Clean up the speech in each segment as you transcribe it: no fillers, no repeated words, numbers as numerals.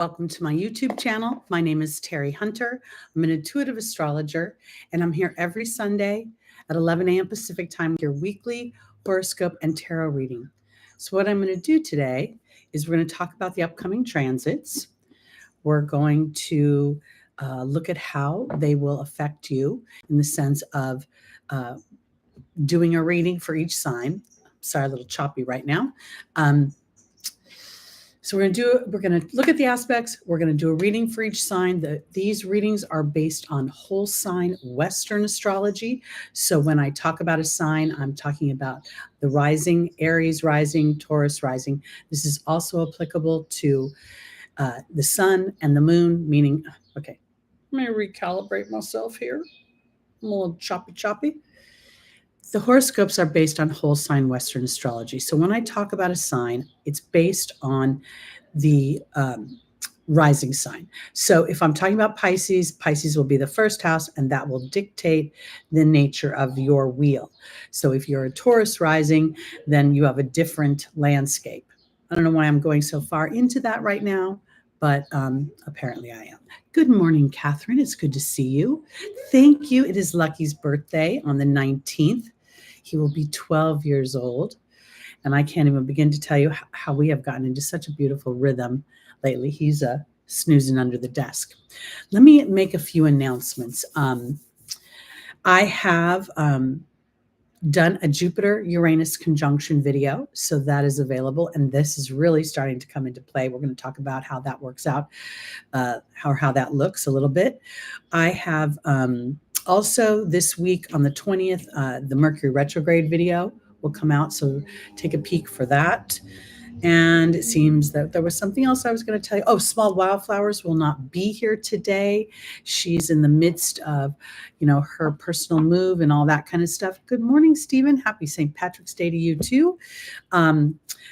Welcome to my YouTube channel. My name is Teri Hunter. I'm an intuitive astrologer, and I'm here every Sunday at 11 a.m. Pacific time with your weekly horoscope and tarot reading. So what I'm going to do today is we're going to talk about the upcoming transits. We're going to look at how they will affect you in the sense of doing a reading for each sign. Sorry, a little choppy right now. So we're going to look at the aspects. We're going to do a reading for each sign. These readings are based on whole sign Western astrology. So when I talk about a sign, I'm talking about the rising, Aries rising, Taurus rising. This is also applicable to the sun and the moon, meaning, okay, let me recalibrate myself here. I'm a little choppy. The horoscopes are based on whole sign Western astrology. So when I talk about a sign, it's based on the rising sign. So if I'm talking about Pisces, Pisces will be the first house, and that will dictate the nature of your wheel. So if you're a Taurus rising, then you have a different landscape. I don't know why I'm going so far into that right now, but apparently I am. Good morning, Catherine. It's good to see you. Thank you. It is Lucky's birthday on the 19th. He will be 12 years old. And I can't even begin to tell you how we have gotten into such a beautiful rhythm lately. He's snoozing under the desk. Let me make a few announcements. I have done a Jupiter-Uranus conjunction video, so that is available. And this is really starting to come into play. We're going to talk about how that works out, how that looks a little bit. I have also this week on the 20th, the Mercury retrograde video will come out. So take a peek for that. And it seems that there was something else I was going to tell you. Oh, Small Wildflowers will not be here today. She's in the midst of, her personal move and all that kind of stuff. Good morning, Stephen. Happy St. Patrick's Day to you too.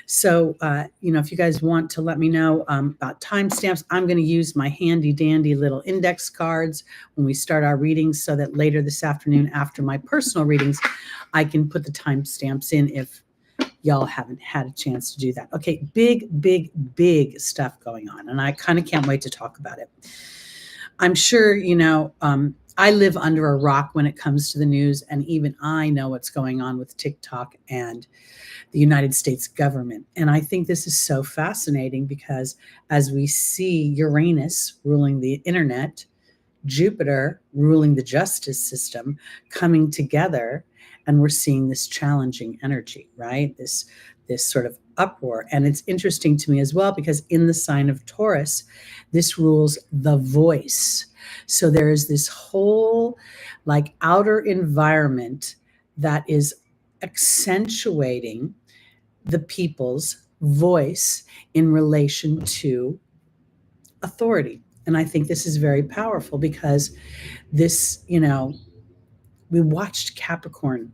So if you guys want to let me know about timestamps, I'm going to use my handy dandy little index cards when we start our readings so that later this afternoon after my personal readings, I can put the timestamps in if y'all haven't had a chance to do that. Okay, big stuff going on, and I kind of can't wait to talk about it. I'm sure, I live under a rock when it comes to the news, and even I know what's going on with TikTok and the United States government. And I think this is so fascinating because as we see Uranus ruling the internet, Jupiter ruling the justice system coming together, and we're seeing this challenging energy, right? This sort of uproar. And it's interesting to me as well because in the sign of Taurus, this rules the voice. So there is this whole outer environment that is accentuating the people's voice in relation to authority. And I think this is very powerful because this, we watched Capricorn,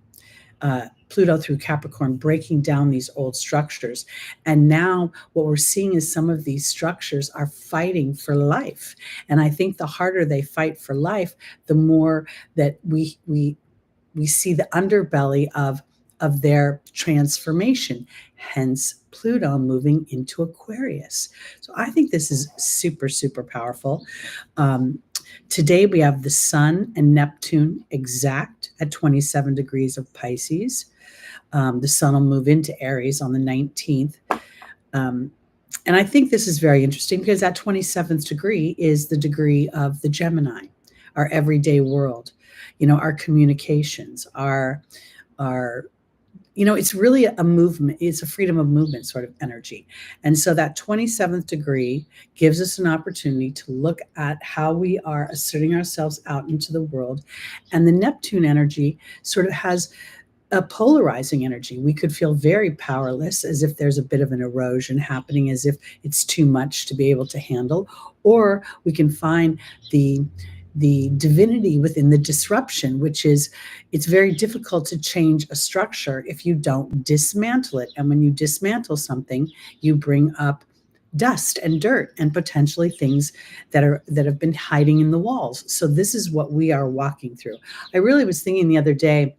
Pluto through Capricorn breaking down these old structures. And now what we're seeing is some of these structures are fighting for life. And I think the harder they fight for life, the more that we see the underbelly of their transformation, hence Pluto moving into Aquarius. So I think this is super, super powerful. Today we have the Sun and Neptune exact at 27 degrees of Pisces. The Sun will move into Aries on the 19th. And I think this is very interesting because that 27th degree is the degree of the Gemini, our everyday world, our communications, our it's really a movement. It's a freedom of movement sort of energy. And so that 27th degree gives us an opportunity to look at how we are asserting ourselves out into the world. And the Neptune energy sort of has a polarizing energy. We could feel very powerless, as if there's a bit of an erosion happening, as if it's too much to be able to handle. Or we can find the divinity within the disruption, which is it's very difficult to change a structure if you don't dismantle it. And when you dismantle something, you bring up dust and dirt and potentially things that have been hiding in the walls. So this is what we are walking through. I really was thinking the other day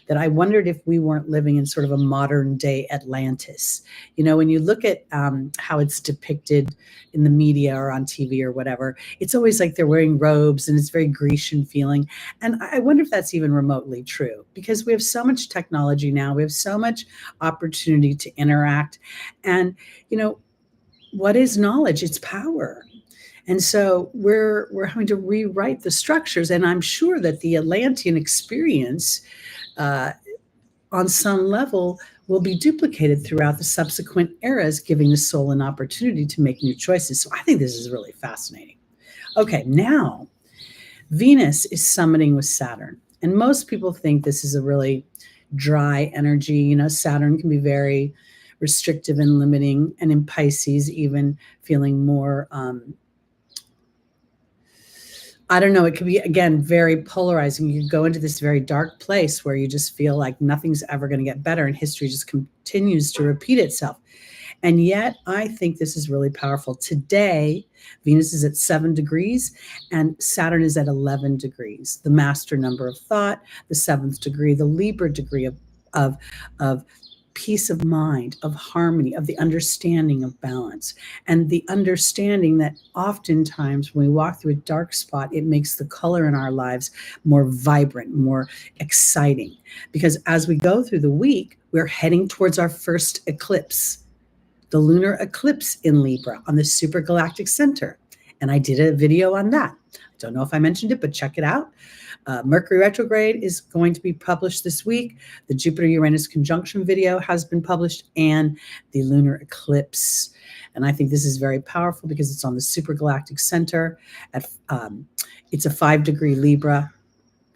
that I wondered if we weren't living in sort of a modern day Atlantis. When you look at how it's depicted in the media or on TV or whatever, it's always like they're wearing robes and it's very Grecian feeling. And I wonder if that's even remotely true, because we have so much technology now. We have so much opportunity to interact. And, what is knowledge? It's power. And so we're having to rewrite the structures. And I'm sure that the Atlantean experience on some level will be duplicated throughout the subsequent eras, giving the soul an opportunity to make new choices. So I think this is really fascinating. Okay, now Venus is summiting with Saturn. And most people think this is a really dry energy. Saturn can be very restrictive and limiting, and in Pisces, even feeling more I don't know, it could be, again, very polarizing. You go into this very dark place where you just feel like nothing's ever going to get better and history just continues to repeat itself. And yet, I think this is really powerful. Today, Venus is at 7 degrees and Saturn is at 11 degrees, the master number of thought, the 7th degree, the Libra degree of peace of mind, of harmony, of the understanding of balance, and the understanding that oftentimes when we walk through a dark spot, it makes the color in our lives more vibrant, more exciting. Because as we go through the week, we're heading towards our first eclipse, the lunar eclipse in Libra on the supergalactic center. And I did a video on that. I don't know if I mentioned it, but check it out. Mercury retrograde is going to be published this week. The Jupiter-Uranus conjunction video has been published, and the lunar eclipse. And I think this is very powerful because it's on the supergalactic center. It's a 5-degree Libra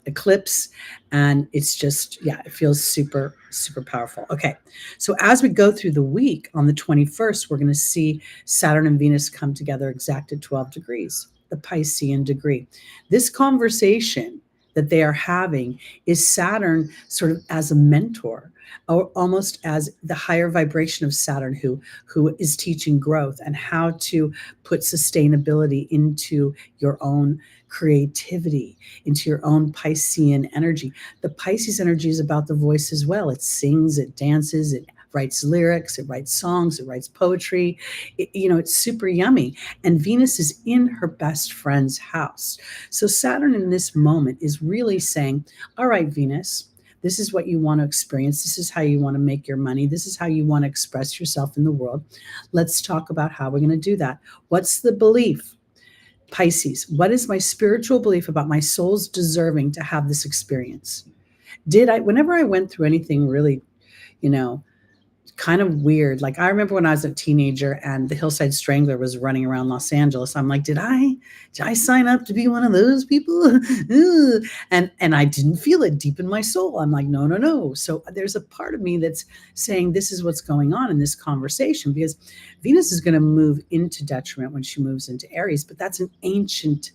eclipse, and it's just, it feels super, super powerful. Okay, so as we go through the week, on the 21st, we're going to see Saturn and Venus come together exact at 12 degrees, the Piscean degree. This conversation that they are having is Saturn sort of as a mentor, or almost as the higher vibration of Saturn who is teaching growth and how to put sustainability into your own creativity, into your own Piscean energy. The Pisces energy is about the voice as well. It sings, it dances, it writes lyrics, it writes songs, it writes poetry. It's super yummy. And Venus is in her best friend's house. So Saturn in this moment is really saying, all right, Venus, this is what you want to experience. This is how you want to make your money. This is how you want to express yourself in the world. Let's talk about how we're going to do that. What's the belief? Pisces, what is my spiritual belief about my soul's deserving to have this experience? Whenever I went through anything really, kind of weird. Like I remember when I was a teenager and the Hillside Strangler was running around Los Angeles. I'm like, did I sign up to be one of those people? and I didn't feel it deep in my soul. I'm like, no. So there's a part of me that's saying this is what's going on in this conversation, because Venus is going to move into detriment when she moves into Aries, but that's an ancient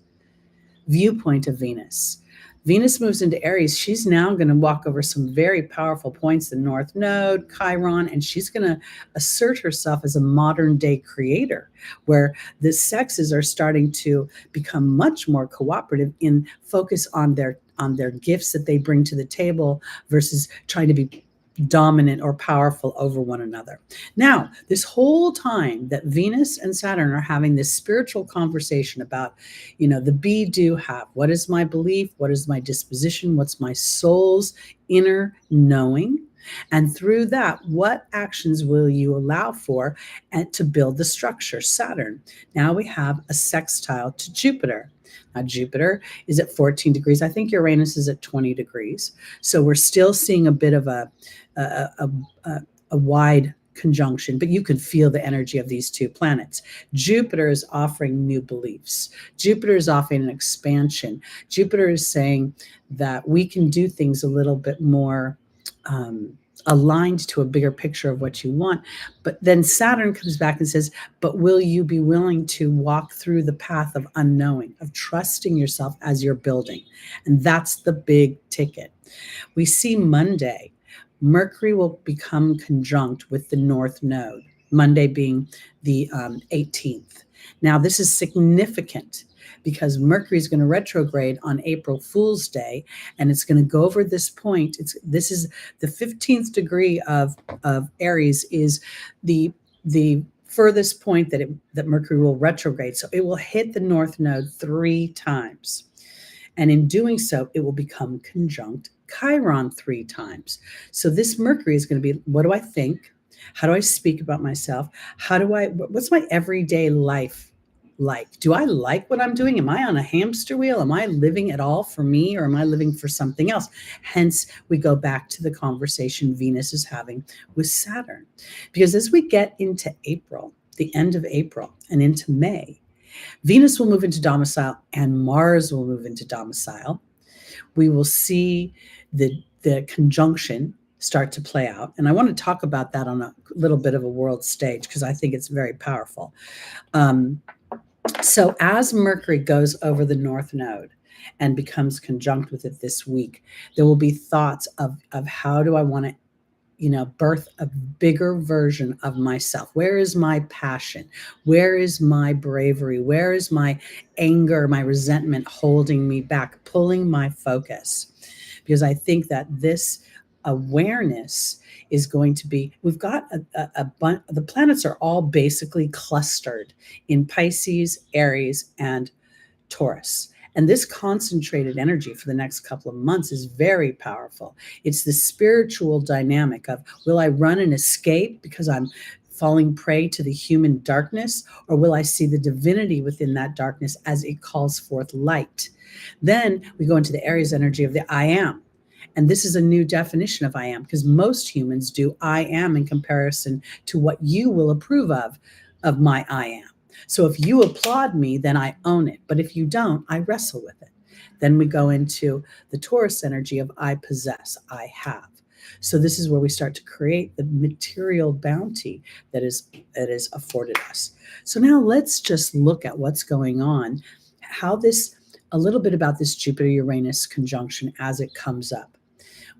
viewpoint of Venus. Venus moves into Aries. She's now going to walk over some very powerful points, the North Node, Chiron, and she's going to assert herself as a modern day creator, where the sexes are starting to become much more cooperative in focus on their gifts that they bring to the table versus trying to be dominant or powerful over one another. Now, this whole time that Venus and Saturn are having this spiritual conversation about, the be, do, have. What is my belief? What is my disposition? What's my soul's inner knowing? And through that, what actions will you allow for and to build the structure? Saturn. Now we have a sextile to Jupiter. Now, Jupiter is at 14 degrees. I think Uranus is at 20 degrees. So we're still seeing a bit of a wide conjunction, but you can feel the energy of these two planets. Jupiter is offering new beliefs. Jupiter is offering an expansion. Jupiter is saying that we can do things a little bit more aligned to a bigger picture of what you want. But then Saturn comes back and says, but will you be willing to walk through the path of unknowing, of trusting yourself as you're building? And that's the big ticket. We see Monday, Mercury will become conjunct with the North Node, Monday being the 18th. Now, this is significant because Mercury is going to retrograde on April Fool's Day, and it's going to go over this point. This is the 15th degree of Aries, is the furthest point that Mercury will retrograde. So it will hit the North Node 3 times. And in doing so, it will become conjunct Chiron 3 times. So this Mercury is going to be, what do I think? How do I speak about myself? What's my everyday life like? Do I like what I'm doing? Am I on a hamster wheel? Am I living at all for me, or am I living for something else? Hence, we go back to the conversation Venus is having with Saturn. Because as we get into April, the end of April and into May, Venus will move into domicile and Mars will move into domicile. We will see the conjunction start to play out. And I want to talk about that on a little bit of a world stage because I think it's very powerful. So as Mercury goes over the North Node and becomes conjunct with it this week, there will be thoughts of how do I want to birth a bigger version of myself. Where is my passion? Where is my bravery? Where is my anger, my resentment holding me back, pulling my focus? Because I think that this awareness is going to be, we've got the planets are all basically clustered in Pisces, Aries, and Taurus. And this concentrated energy for the next couple of months is very powerful. It's the spiritual dynamic of, will I run and escape because I'm falling prey to the human darkness, or will I see the divinity within that darkness as it calls forth light? Then we go into the Aries energy of the I am. And this is a new definition of I am, because most humans do I am in comparison to what you will approve of my I am. So if you applaud me, then I own it. But if you don't, I wrestle with it. Then we go into the Taurus energy of I possess, I have. So this is where we start to create the material bounty that is afforded us. So now let's just look at what's going on, a little bit about this Jupiter-Uranus conjunction as it comes up.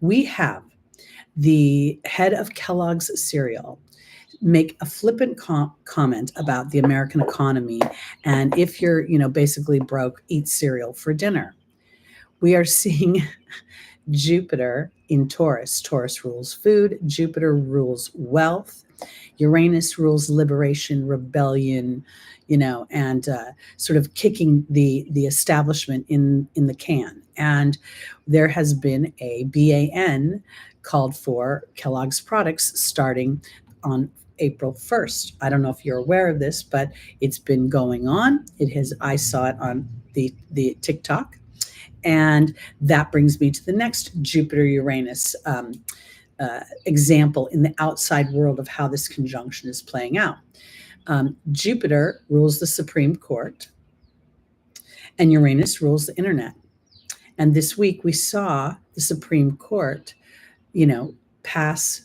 We have the head of Kellogg's cereal make a flippant comment about the American economy. And if you're, basically broke, eat cereal for dinner. We are seeing Jupiter in Taurus. Taurus rules food. Jupiter rules wealth. Uranus rules liberation, rebellion, and sort of kicking the establishment in the can. And there has been a BAN called for Kellogg's products starting on April 1st. I don't know if you're aware of this, but it's been going on. I saw it on the TikTok. And that brings me to the next Jupiter-Uranus example in the outside world of how this conjunction is playing out. Jupiter rules the Supreme Court, and Uranus rules the internet. And this week we saw the Supreme Court, pass.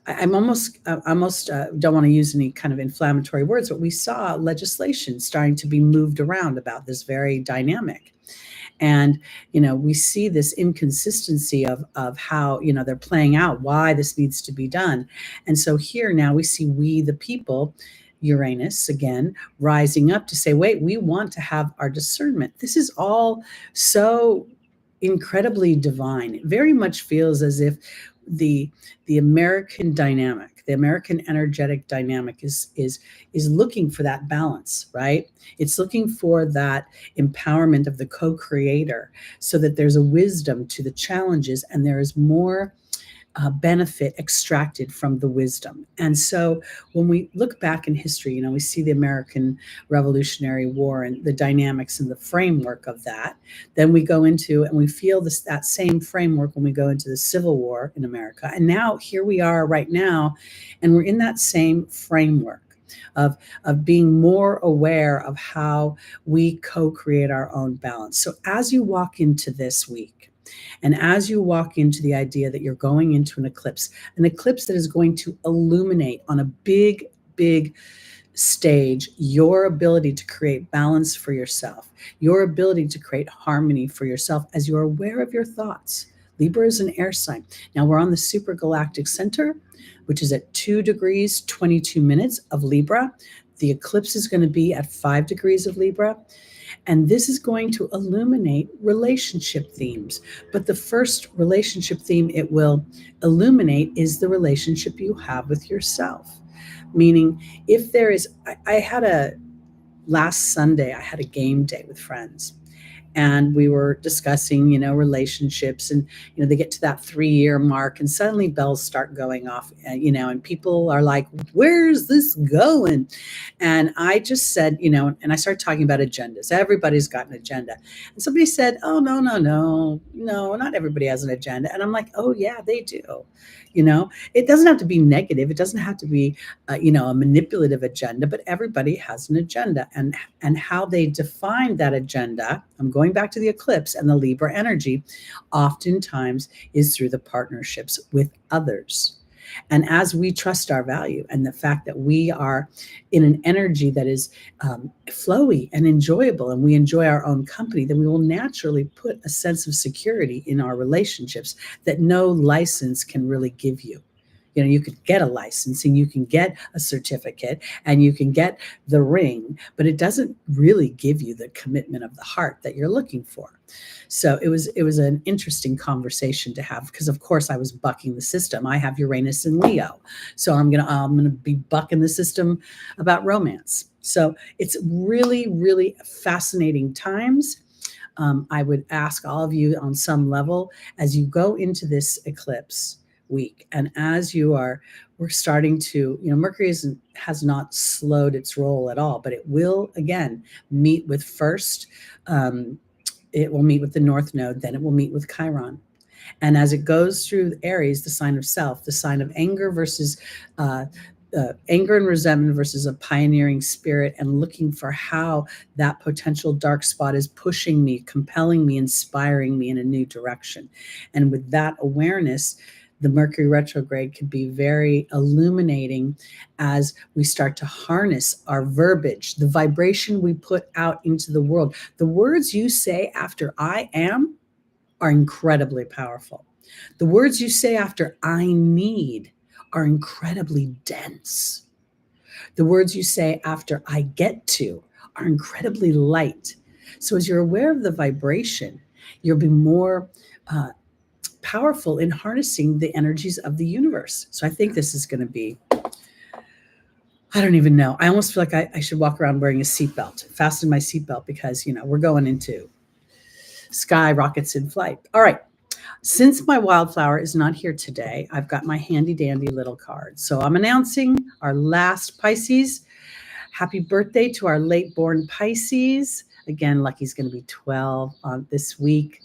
I almost don't want to use any kind of inflammatory words, but we saw legislation starting to be moved around about this very dynamic. And, we see this inconsistency of how, they're playing out, why this needs to be done. And so here now we see we, the people, Uranus again, rising up to say, wait, we want to have our discernment. This is all so incredibly divine. It very much feels as if the American dynamic, the American energetic dynamic is looking for that balance, right? It's looking for that empowerment of the co-creator so that there's a wisdom to the challenges and there is more benefit extracted from the wisdom. And so when we look back in history, we see the American Revolutionary War and the dynamics and the framework of that. Then we go into, and we feel that same framework when we go into the Civil War in America. And now here we are right now, and we're in that same framework of being more aware of how we co-create our own balance. So as you walk into this week, and as you walk into the idea that you're going into an eclipse that is going to illuminate on a big, big stage your ability to create balance for yourself, your ability to create harmony for yourself as you're aware of your thoughts. Libra is an air sign. Now we're on the supergalactic center, which is at 2 degrees, 22 minutes of Libra. The eclipse is going to be at 5 degrees of Libra. And this is going to illuminate relationship themes. But the first relationship theme it will illuminate is the relationship you have with yourself. Meaning, if there is, last Sunday, I had a game day with friends. And we were discussing, relationships, and they get to that 3-year mark, and suddenly bells start going off, and people are like, "Where's this going?" And I just said, and I started talking about agendas. Everybody's got an agenda, and somebody said, "Oh, no, no, no, no, not everybody has an agenda." And I'm like, "Oh yeah, they do." It doesn't have to be negative. It doesn't have to be, a manipulative agenda, but everybody has an agenda, and how they define that agenda. I'm going back to the eclipse and the Libra energy, oftentimes is through the partnerships with others. And as we trust our value and the fact that we are in an energy that is flowy and enjoyable, and we enjoy our own company, then we will naturally put a sense of security in our relationships that no license can really give you. You could get a licensing, you can get a certificate, and you can get the ring, but it doesn't really give you the commitment of the heart that you're looking for. So it was an interesting conversation to have, because of course I was bucking the system. I have Uranus in Leo, so I'm gonna be bucking the system about romance. So it's really, really fascinating times. I would ask all of you on some level, as you go into this eclipse week, and as we're starting to, Mercury has not slowed its roll at all, but it will again meet with first. It will meet with the North Node, then it will meet with Chiron. And as it goes through Aries, the sign of self, the sign of anger versus anger and resentment versus a pioneering spirit, and looking for how that potential dark spot is pushing me, compelling me, inspiring me in a new direction. And with that awareness, the Mercury retrograde could be very illuminating as we start to harness our verbiage, the vibration we put out into the world. The words you say after "I am" are incredibly powerful. The words you say after "I need" are incredibly dense. The words you say after "I get to" are incredibly light. So as you're aware of the vibration, you'll be more powerful in harnessing the energies of the universe. So I think this is going to be, I don't even know. I almost feel like I should walk around wearing a seatbelt, fasten my seatbelt, because, we're going into sky rockets in flight. All right. Since my wildflower is not here today, I've got my handy dandy little card. So I'm announcing our last Pisces. Happy birthday to our late born Pisces. Again, Lucky's going to be 12 this week.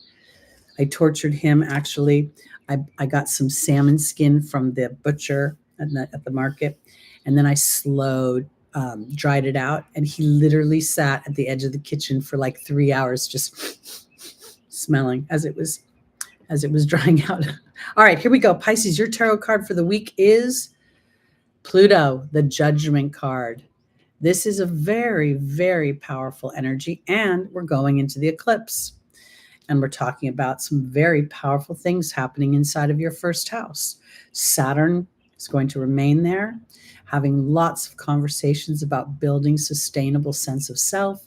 I tortured him, actually. I got some salmon skin from the butcher at the market, and then I dried it out, and he literally sat at the edge of the kitchen for like 3 hours just smelling as it was drying out. All right, here we go. Pisces, your tarot card for the week is Pluto, the Judgment card. This is a very, very powerful energy, and we're going into the eclipse. And we're talking about some very powerful things happening inside of your first house. Saturn is going to remain there, having lots of conversations about building sustainable sense of self,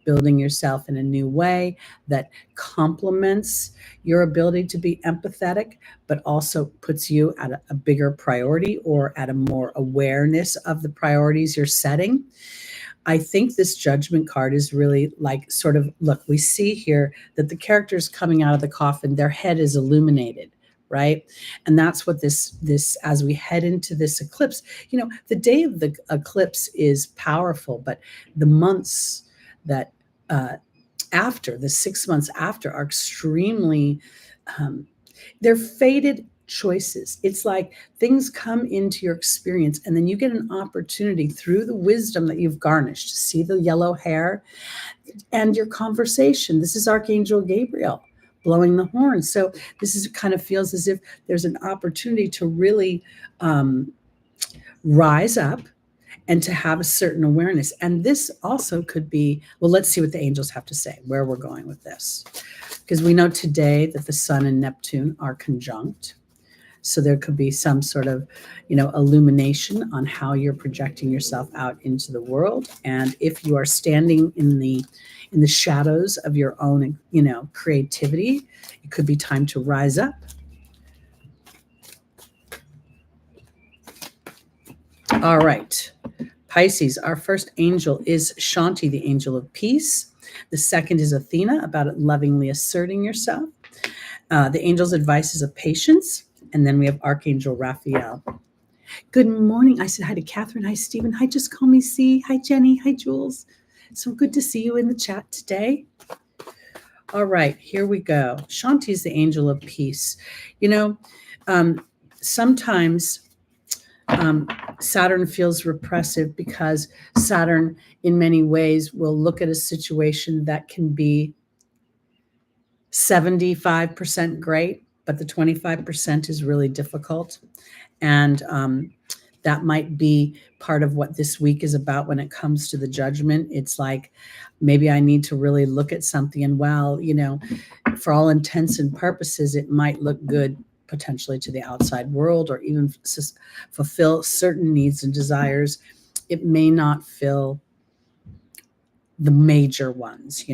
building yourself in a new way that complements your ability to be empathetic, but also puts you at a bigger priority, or at a more awareness of the priorities you're setting. I think this Judgment card is really like, sort of, look, we see here that the characters coming out of the coffin, their head is illuminated, right? And that's what this, as we head into this eclipse, the day of the eclipse is powerful, but the months that after, the 6 months after, are extremely, they're fated choices. It's like things come into your experience, and then you get an opportunity through the wisdom that you've garnished. See the yellow hair and your conversation. This is Archangel Gabriel blowing the horn. So this is kind of feels as if there's an opportunity to really rise up and to have a certain awareness. And this also could be, well, let's see what the angels have to say, where we're going with this. Because we know today that the Sun and Neptune are conjunct. So there could be some sort of, illumination on how you're projecting yourself out into the world. And if you are standing in the shadows of your own, creativity, it could be time to rise up. All right. Pisces, our first angel is Shanti, the angel of peace. The second is Athena, about lovingly asserting yourself. The angel's advice is of patience. And then we have Archangel Raphael. Good morning. I said hi to Catherine. Hi, Stephen. Hi, Just Call Me C. Hi, Jenny. Hi, Jules. So good to see you in the chat today. All right, here we go. Shanti is the angel of peace. Sometimes Saturn feels repressive because Saturn, in many ways, will look at a situation that can be 75% great, but the 25% is really difficult. And that might be part of what this week is about when it comes to the judgment. It's like, maybe I need to really look at something, and for all intents and purposes, it might look good potentially to the outside world, or even fulfill certain needs and desires. It may not fill the major ones,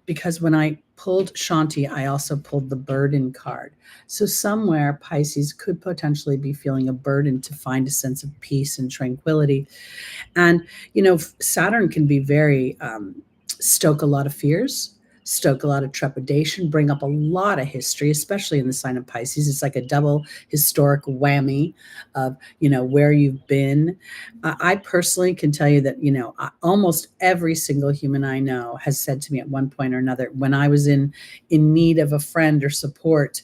because when I pulled Shanti, I also pulled the burden card. So somewhere Pisces could potentially be feeling a burden to find a sense of peace and tranquility. And, Saturn can be very, stoke a lot of fears, stoke a lot of trepidation, bring up a lot of history, especially in the sign of Pisces. It's like a double historic whammy of, where you've been. I personally can tell you that, almost every single human I know has said to me at one point or another, when I was in need of a friend or support,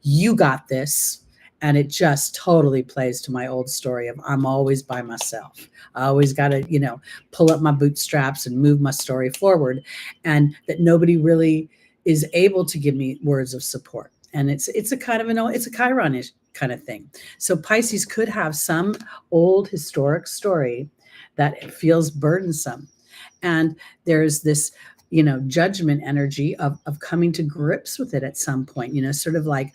you got this. And it just totally plays to my old story of I'm always by myself. I always got to, pull up my bootstraps and move my story forward, and that nobody really is able to give me words of support. And it's a kind of it's a Chiron-ish kind of thing. So Pisces could have some old historic story that feels burdensome. And there's this, judgment energy of coming to grips with it at some point, sort of like,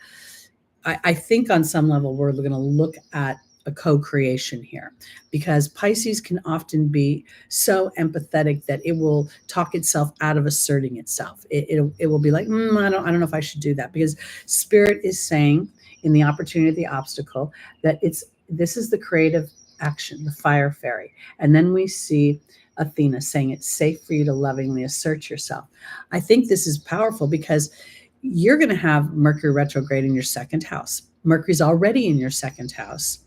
I think on some level, we're going to look at a co-creation here, because Pisces can often be so empathetic that it will talk itself out of asserting itself. It will be like, I don't know if I should do that, because Spirit is saying in the opportunity of the obstacle that this is the creative action, the fire fairy. And then we see Athena saying it's safe for you to lovingly assert yourself. I think this is powerful because you're going to have Mercury retrograde in your second house. Mercury's already in your second house.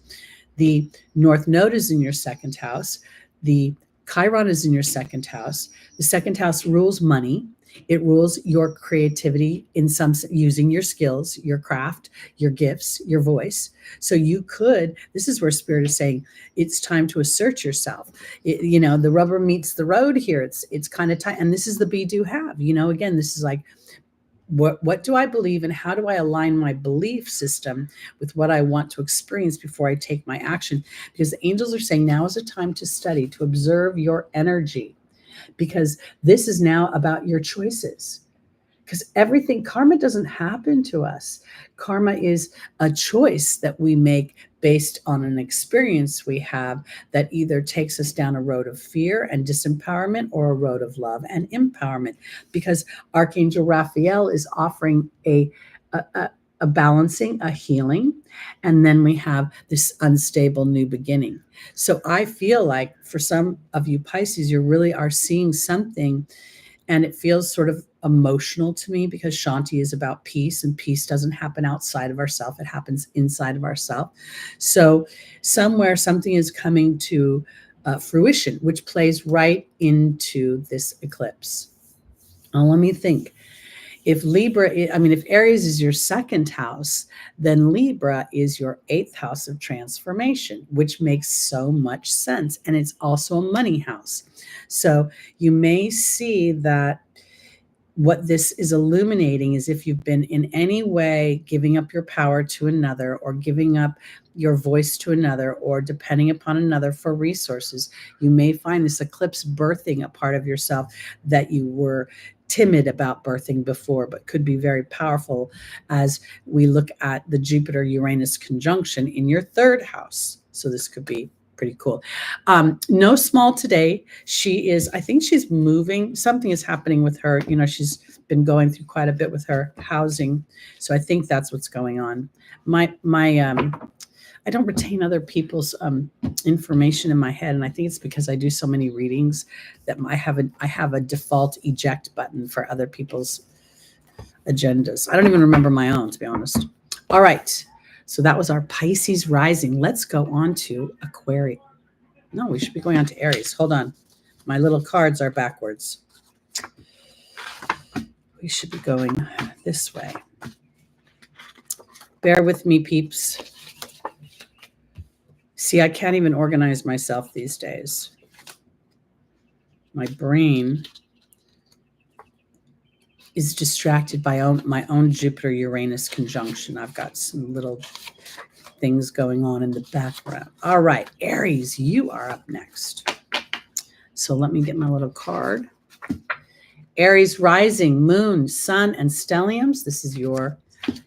The North Node is in your second house. The Chiron is in your second house. The second house rules money. It rules your creativity using your skills, your craft, your gifts, your voice. So this is where Spirit is saying it's time to assert yourself. The rubber meets the road here. It's kind of tight. And this is the be do have, again, this is like, what do I believe, and how do I align my belief system with what I want to experience before I take my action? Because the angels are saying now is a time to study, to observe your energy, because this is now about your choices. Because karma doesn't happen to us. Karma is a choice that we make based on an experience we have that either takes us down a road of fear and disempowerment, or a road of love and empowerment. Because Archangel Raphael is offering a balancing, a healing, and then we have this unstable new beginning. So I feel like for some of you Pisces, you really are seeing something. And it feels sort of emotional to me, because Shanti is about peace, and peace doesn't happen outside of ourselves. It happens inside of ourselves. So somewhere something is coming to fruition, which plays right into this eclipse. Now, let me think. If Aries is your second house, then Libra is your 8th house of transformation, which makes so much sense. And it's also a money house. So you may see that what this is illuminating is if you've been in any way giving up your power to another, or giving up your voice to another, or depending upon another for resources, you may find this eclipse birthing a part of yourself that you were timid about birthing before, but could be very powerful as we look at the Jupiter-Uranus conjunction in your third house. So this could be pretty cool. No small today. She is, I think she's moving. Something is happening with her. You know, she's been going through quite a bit with her housing. So I think that's what's going on. I don't retain other people's information in my head, and I think it's because I do so many readings that I have a default eject button for other people's agendas. I don't even remember my own, to be honest. All right. So that was our Pisces rising. Let's go on to Aquarius. No, we should be going on to Aries. Hold on. My little cards are backwards. We should be going this way. Bear with me, peeps. See, I can't even organize myself these days. My brain is distracted by my own Jupiter-Uranus conjunction. I've got some little things going on in the background. All right, Aries, you are up next. So let me get my little card. Aries rising, moon, sun, and stelliums. This is your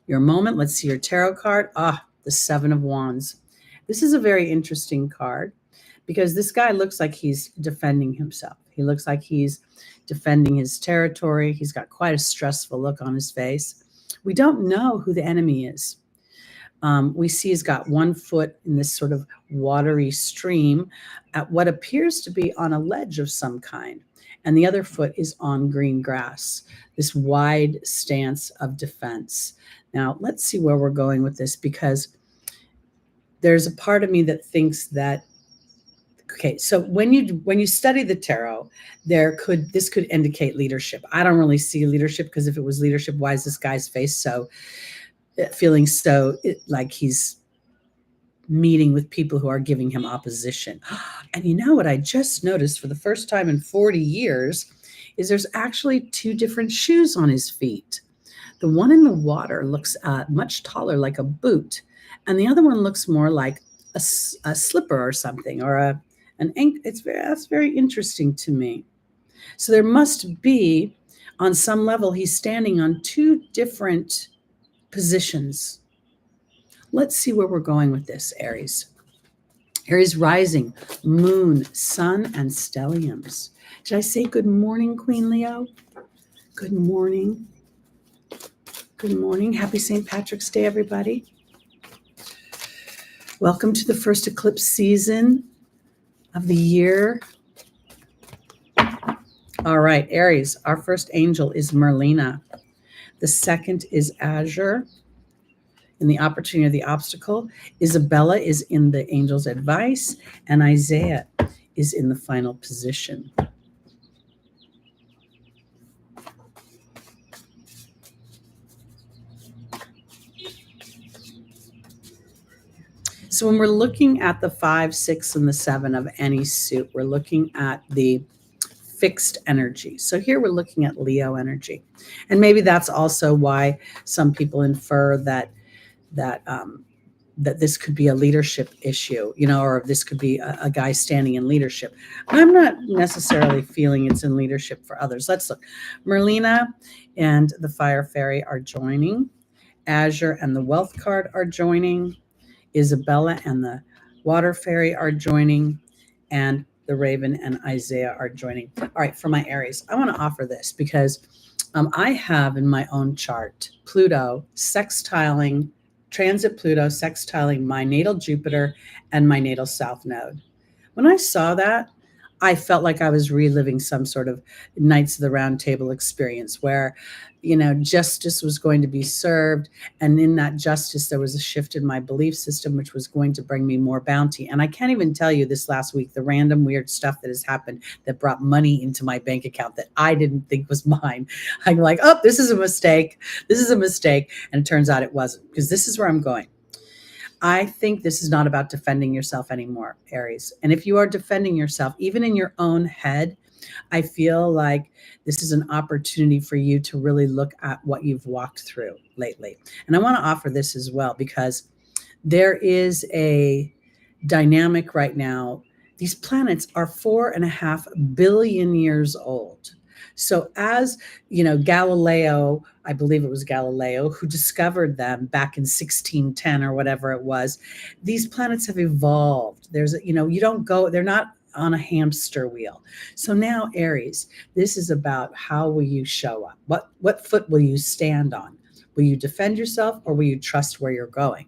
moment. Let's see your tarot card. The Seven of Wands. This is a very interesting card because this guy looks like he's defending himself. He looks like he's defending his territory. He's got quite a stressful look on his face. We don't know who the enemy is. We see he's got one foot in this sort of watery stream at what appears to be on a ledge of some kind, and the other foot is on green grass, this wide stance of defense. Now, let's see where we're going with this, because there's a part of me that thinks that, okay, so when you study the tarot, this could indicate leadership. I don't really see leadership, because if it was leadership, why is this guy's face feeling like he's meeting with people who are giving him opposition? And you know what I just noticed for the first time in 40 years is there's actually two different shoes on his feet. The one in the water looks much taller, like a boot, and the other one looks more like a slipper or something, or an ankle. That's very interesting to me. So there must be, on some level, he's standing on two different positions. Let's see where we're going with this, Aries. Aries rising, moon, sun, and stelliums. Did I say good morning, Queen Leo? Good morning. Good morning. Happy St. Patrick's Day, everybody. Welcome to the first eclipse season of the year. All right, Aries, our first angel is Merlina. The second is Azure in the opportunity of the obstacle. Isabella is in the angel's advice, and Isaiah is in the final position. So when we're looking at the 5, 6, and the 7 of any suit, we're looking at the fixed energy. So here we're looking at Leo energy. And maybe that's also why some people infer that this could be a leadership issue, or this could be a guy standing in leadership. I'm not necessarily feeling it's in leadership for others. Let's look. Merlina and the Fire Fairy are joining. Azure and the Wealth card are joining. Isabella and the Water Fairy are joining. And the Raven and Isaiah are joining. All right, for my Aries, I want to offer this because I have in my own chart Pluto transit Pluto sextiling my natal Jupiter and my natal South Node. When I saw that, I felt like I was reliving some sort of Knights of the Round Table experience where, justice was going to be served. And in that justice, there was a shift in my belief system, which was going to bring me more bounty. And I can't even tell you this last week, the random weird stuff that has happened that brought money into my bank account that I didn't think was mine. I'm like, oh, this is a mistake. This is a mistake. And it turns out it wasn't, because this is where I'm going. I think this is not about defending yourself anymore, Aries. And if you are defending yourself, even in your own head, I feel like this is an opportunity for you to really look at what you've walked through lately. And I want to offer this as well because there is a dynamic right now. These planets are 4.5 billion years old. So, as you know, Galileo, I believe it was Galileo who discovered them back in 1610 or whatever it was. These planets have evolved. You don't go, they're not on a hamster wheel. So now, Aries, this is about how will you show up? What foot will you stand on? Will you defend yourself or will you trust where you're going?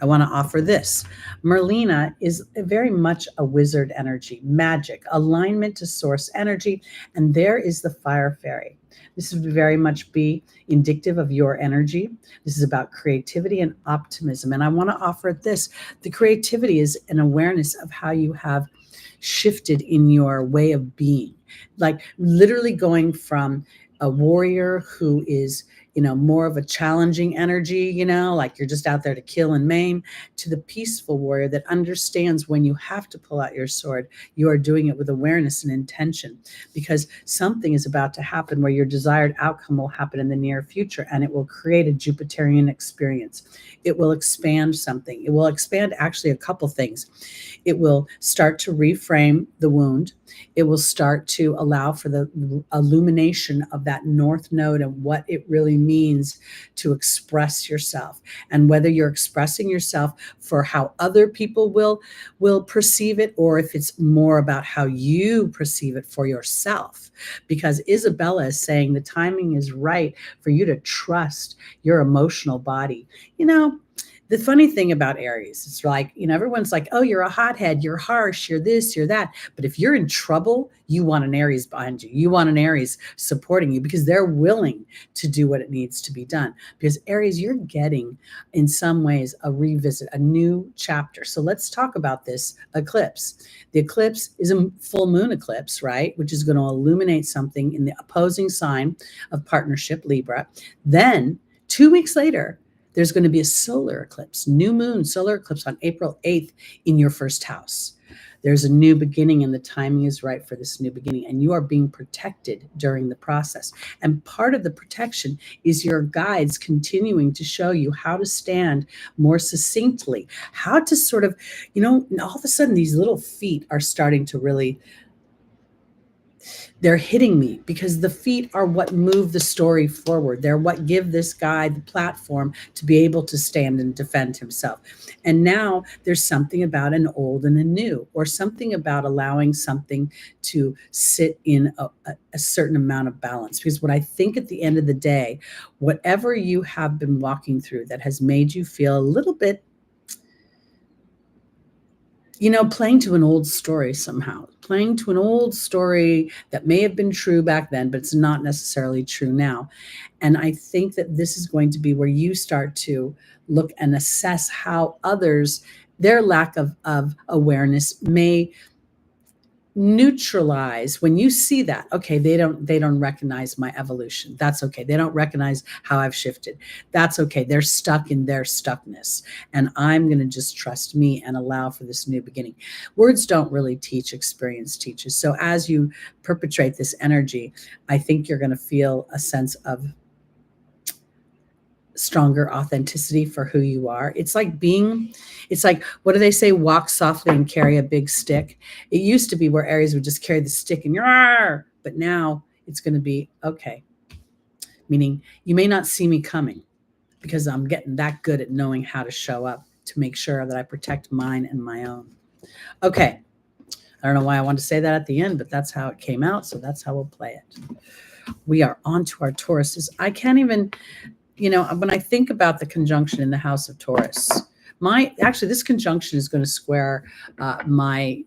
I want to offer this. Merlina is very much a wizard energy, magic, alignment to source energy, and there is the fire fairy. This would very much be indicative of your energy. This is about creativity and optimism. And I want to offer this. The creativity is an awareness of how you have shifted in your way of being, like literally going from a warrior who is more of a challenging energy, like you're just out there to kill and maim, to the peaceful warrior that understands when you have to pull out your sword, you are doing it with awareness and intention, because something is about to happen where your desired outcome will happen in the near future, and it will create a Jupiterian experience. It will expand something. It will expand actually a couple things. It will start to reframe the wound. It will start to allow for the illumination of that north node and what it really means to express yourself, and whether you're expressing yourself for how other people will perceive it, or if it's more about how you perceive it for yourself. Because Isabella is saying the timing is right for you to trust your emotional body. The funny thing about Aries, it's like, everyone's like, oh, you're a hothead, you're harsh, you're this, you're that. But if you're in trouble, you want an Aries behind you. You want an Aries supporting you because they're willing to do what it needs to be done. Because Aries, you're getting, in some ways, a revisit, a new chapter. So let's talk about this eclipse. The eclipse is a full moon eclipse, right? Which is going to illuminate something in the opposing sign of partnership, Libra. Then 2 weeks later, there's going to be a solar eclipse, new moon solar eclipse on April 8th in your first house. There's a new beginning, and the timing is right for this new beginning, and you are being protected during the process. And part of the protection is your guides continuing to show you how to stand more succinctly, how to sort of, all of a sudden these little feet are starting to really, they're hitting me, because the feet are what move the story forward. They're what give this guy the platform to be able to stand and defend himself. And now there's something about an old and a new, or something about allowing something to sit in a certain amount of balance. Because what I think at the end of the day, whatever you have been walking through that has made you feel a little bit, playing to an old story somehow, playing to an old story that may have been true back then, but it's not necessarily true now. And I think that this is going to be where you start to look and assess how others, their lack of awareness may neutralize when you see that. Okay, they don't recognize my evolution. That's okay. They don't recognize how I've shifted. That's okay. They're stuck in their stuckness, and I'm going to just trust me and allow for this new beginning. Words don't really teach, experience teaches. So as you perpetrate this energy, I think you're going to feel a sense of stronger authenticity for who you are. It's like, what do they say? Walk softly and carry a big stick. It used to be where Aries would just carry the stick and but now it's going to be, okay, meaning you may not see me coming because I'm getting that good at knowing how to show up to make sure that I protect mine and my own. Okay. I don't know why I wanted to say that at the end, but that's how it came out. So that's how we'll play it. We are on to our Tauruses. I can't even, when I think about the conjunction in the house of Taurus, this conjunction is going to square my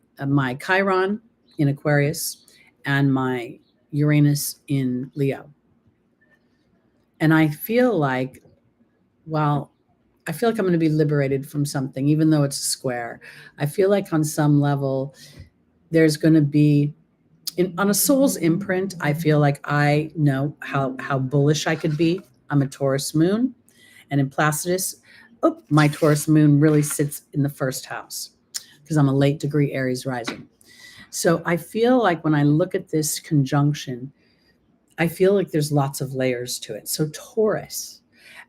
Chiron in Aquarius and my Uranus in Leo. And I feel like, I'm going to be liberated from something, even though it's a square. I feel like on some level, there's going to be, on a soul's imprint, I feel like I know how bullish I could be. I'm a Taurus moon. And in Placidus, my Taurus moon really sits in the first house because I'm a late degree Aries rising. So I feel like when I look at this conjunction, I feel like there's lots of layers to it. So Taurus,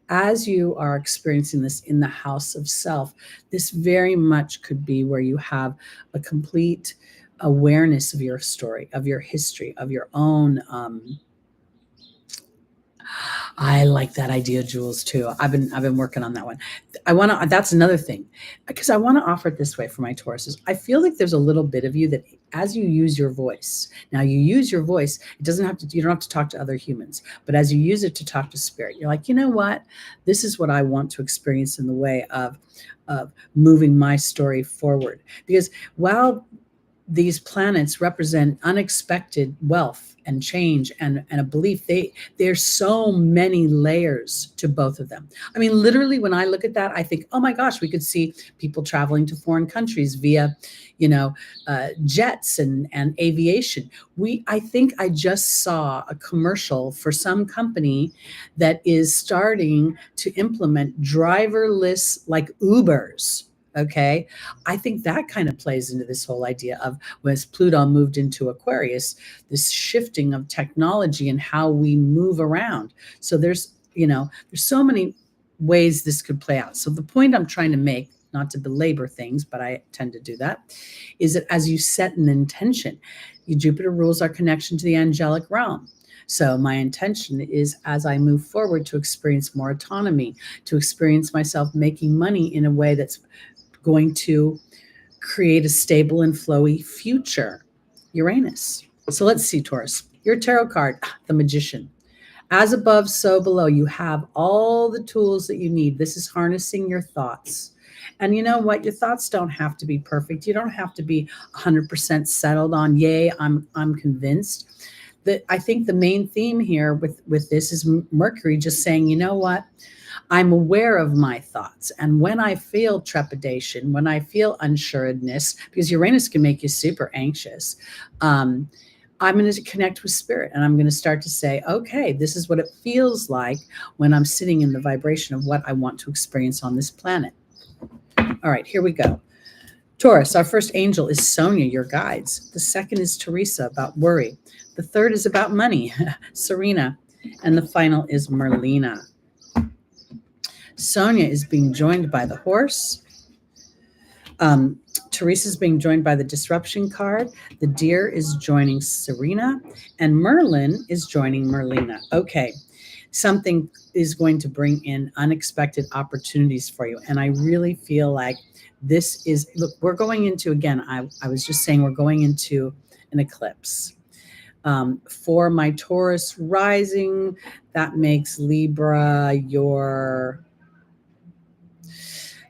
as you are experiencing this in the house of self, this very much could be where you have a complete awareness of your story, of your history, of your own. I like that idea, Jules, too. I've been working on that one. I want to. That's another thing, because I want to offer it this way for my Tauruses. I feel like there's a little bit of you that, as you use your voice, now you use your voice. It doesn't have to. You don't have to talk to other humans, but as you use it to talk to spirit, you're like, you know what? This is what I want to experience in the way of moving my story forward. Because while these planets represent unexpected wealth and change and a belief, there's so many layers to both of them. I mean, literally, when I look at that, I think, oh my gosh, we could see people traveling to foreign countries via, jets and aviation. I think I just saw a commercial for some company that is starting to implement driverless, like Ubers. Okay. I think that kind of plays into this whole idea of, as Pluto moved into Aquarius, this shifting of technology and how we move around. So there's so many ways this could play out. So the point I'm trying to make, not to belabor things, but I tend to do that, is that as you set an intention, Jupiter rules our connection to the angelic realm. So my intention is, as I move forward, to experience more autonomy, to experience myself making money in a way that's going to create a stable and flowy future. Uranus. So let's see, Taurus. Your tarot card, the Magician. As above, so below. You have all the tools that you need. This is harnessing your thoughts. And you know what? Your thoughts don't have to be perfect. You don't have to be 100% settled on, yay, I'm convinced. That I think the main theme here with this is Mercury just saying, you know what? I'm aware of my thoughts. And when I feel trepidation, when I feel unsureness, because Uranus can make you super anxious, I'm going to connect with spirit and I'm going to start to say, okay, this is what it feels like when I'm sitting in the vibration of what I want to experience on this planet. All right, here we go. Taurus, our first angel is Sonia, your guides. The second is Teresa, about worry. The third is about money, Serena. And the final is Merlina. Sonia is being joined by the horse. Teresa is being joined by the disruption card. The deer is joining Serena. And Merlin is joining Merlina. Okay, something is going to bring in unexpected opportunities for you. And I really feel like this is, look, we're going into, again, I was just saying, we're going into an eclipse. For my Taurus rising, that makes Libra your,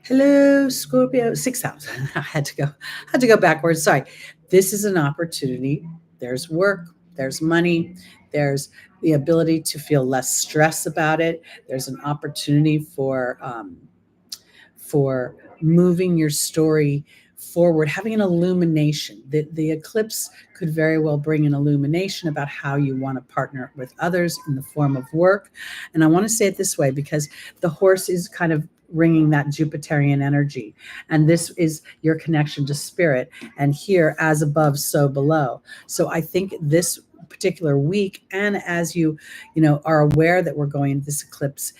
hello, Scorpio, 6th house. I had to go backwards. Sorry. This is an opportunity. There's work, there's money, there's the ability to feel less stress about it. There's an opportunity for moving your story forward, having an illumination. The eclipse could very well bring an illumination about how you want to partner with others in the form of work. And I want to say it this way because the horse is kind of ringing that Jupiterian energy. And this is your connection to spirit. And here, as above, so below. So I think this particular week, and as you are aware that we're going into this eclipse,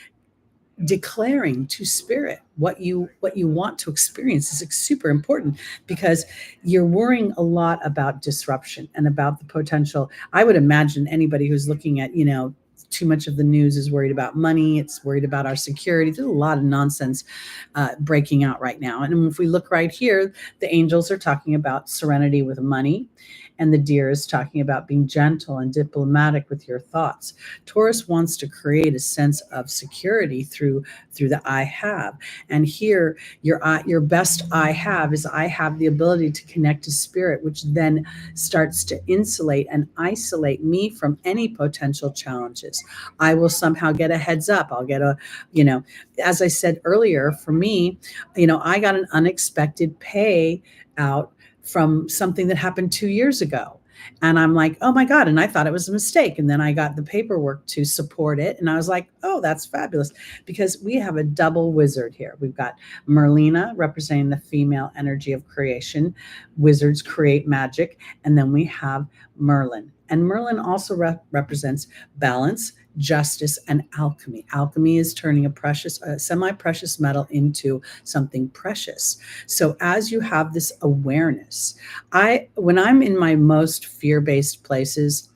declaring to spirit what you want to experience is super important, because you're worrying a lot about disruption and about the potential. I would imagine anybody who's looking at, too much of the news is worried about money. It's worried about our security. There's a lot of nonsense breaking out right now. And if we look right here, the angels are talking about serenity with money. And the deer is talking about being gentle and diplomatic with your thoughts. Taurus wants to create a sense of security through the I have. And here, your best I have is I have the ability to connect to spirit, which then starts to insulate and isolate me from any potential challenges. I will somehow get a heads up. I'll get as I said earlier, for me, I got an unexpected payout from something that happened 2 years ago. And I'm like, oh my God. And I thought it was a mistake. And then I got the paperwork to support it. And I was like, oh, that's fabulous. Because we have a double wizard here. We've got Merlina representing the female energy of creation. Wizards create magic. And then we have Merlin. And Merlin also represents balance, justice, and alchemy. Alchemy is turning a semi-precious metal into something precious. So as you have this awareness, when I'm in my most fear-based places,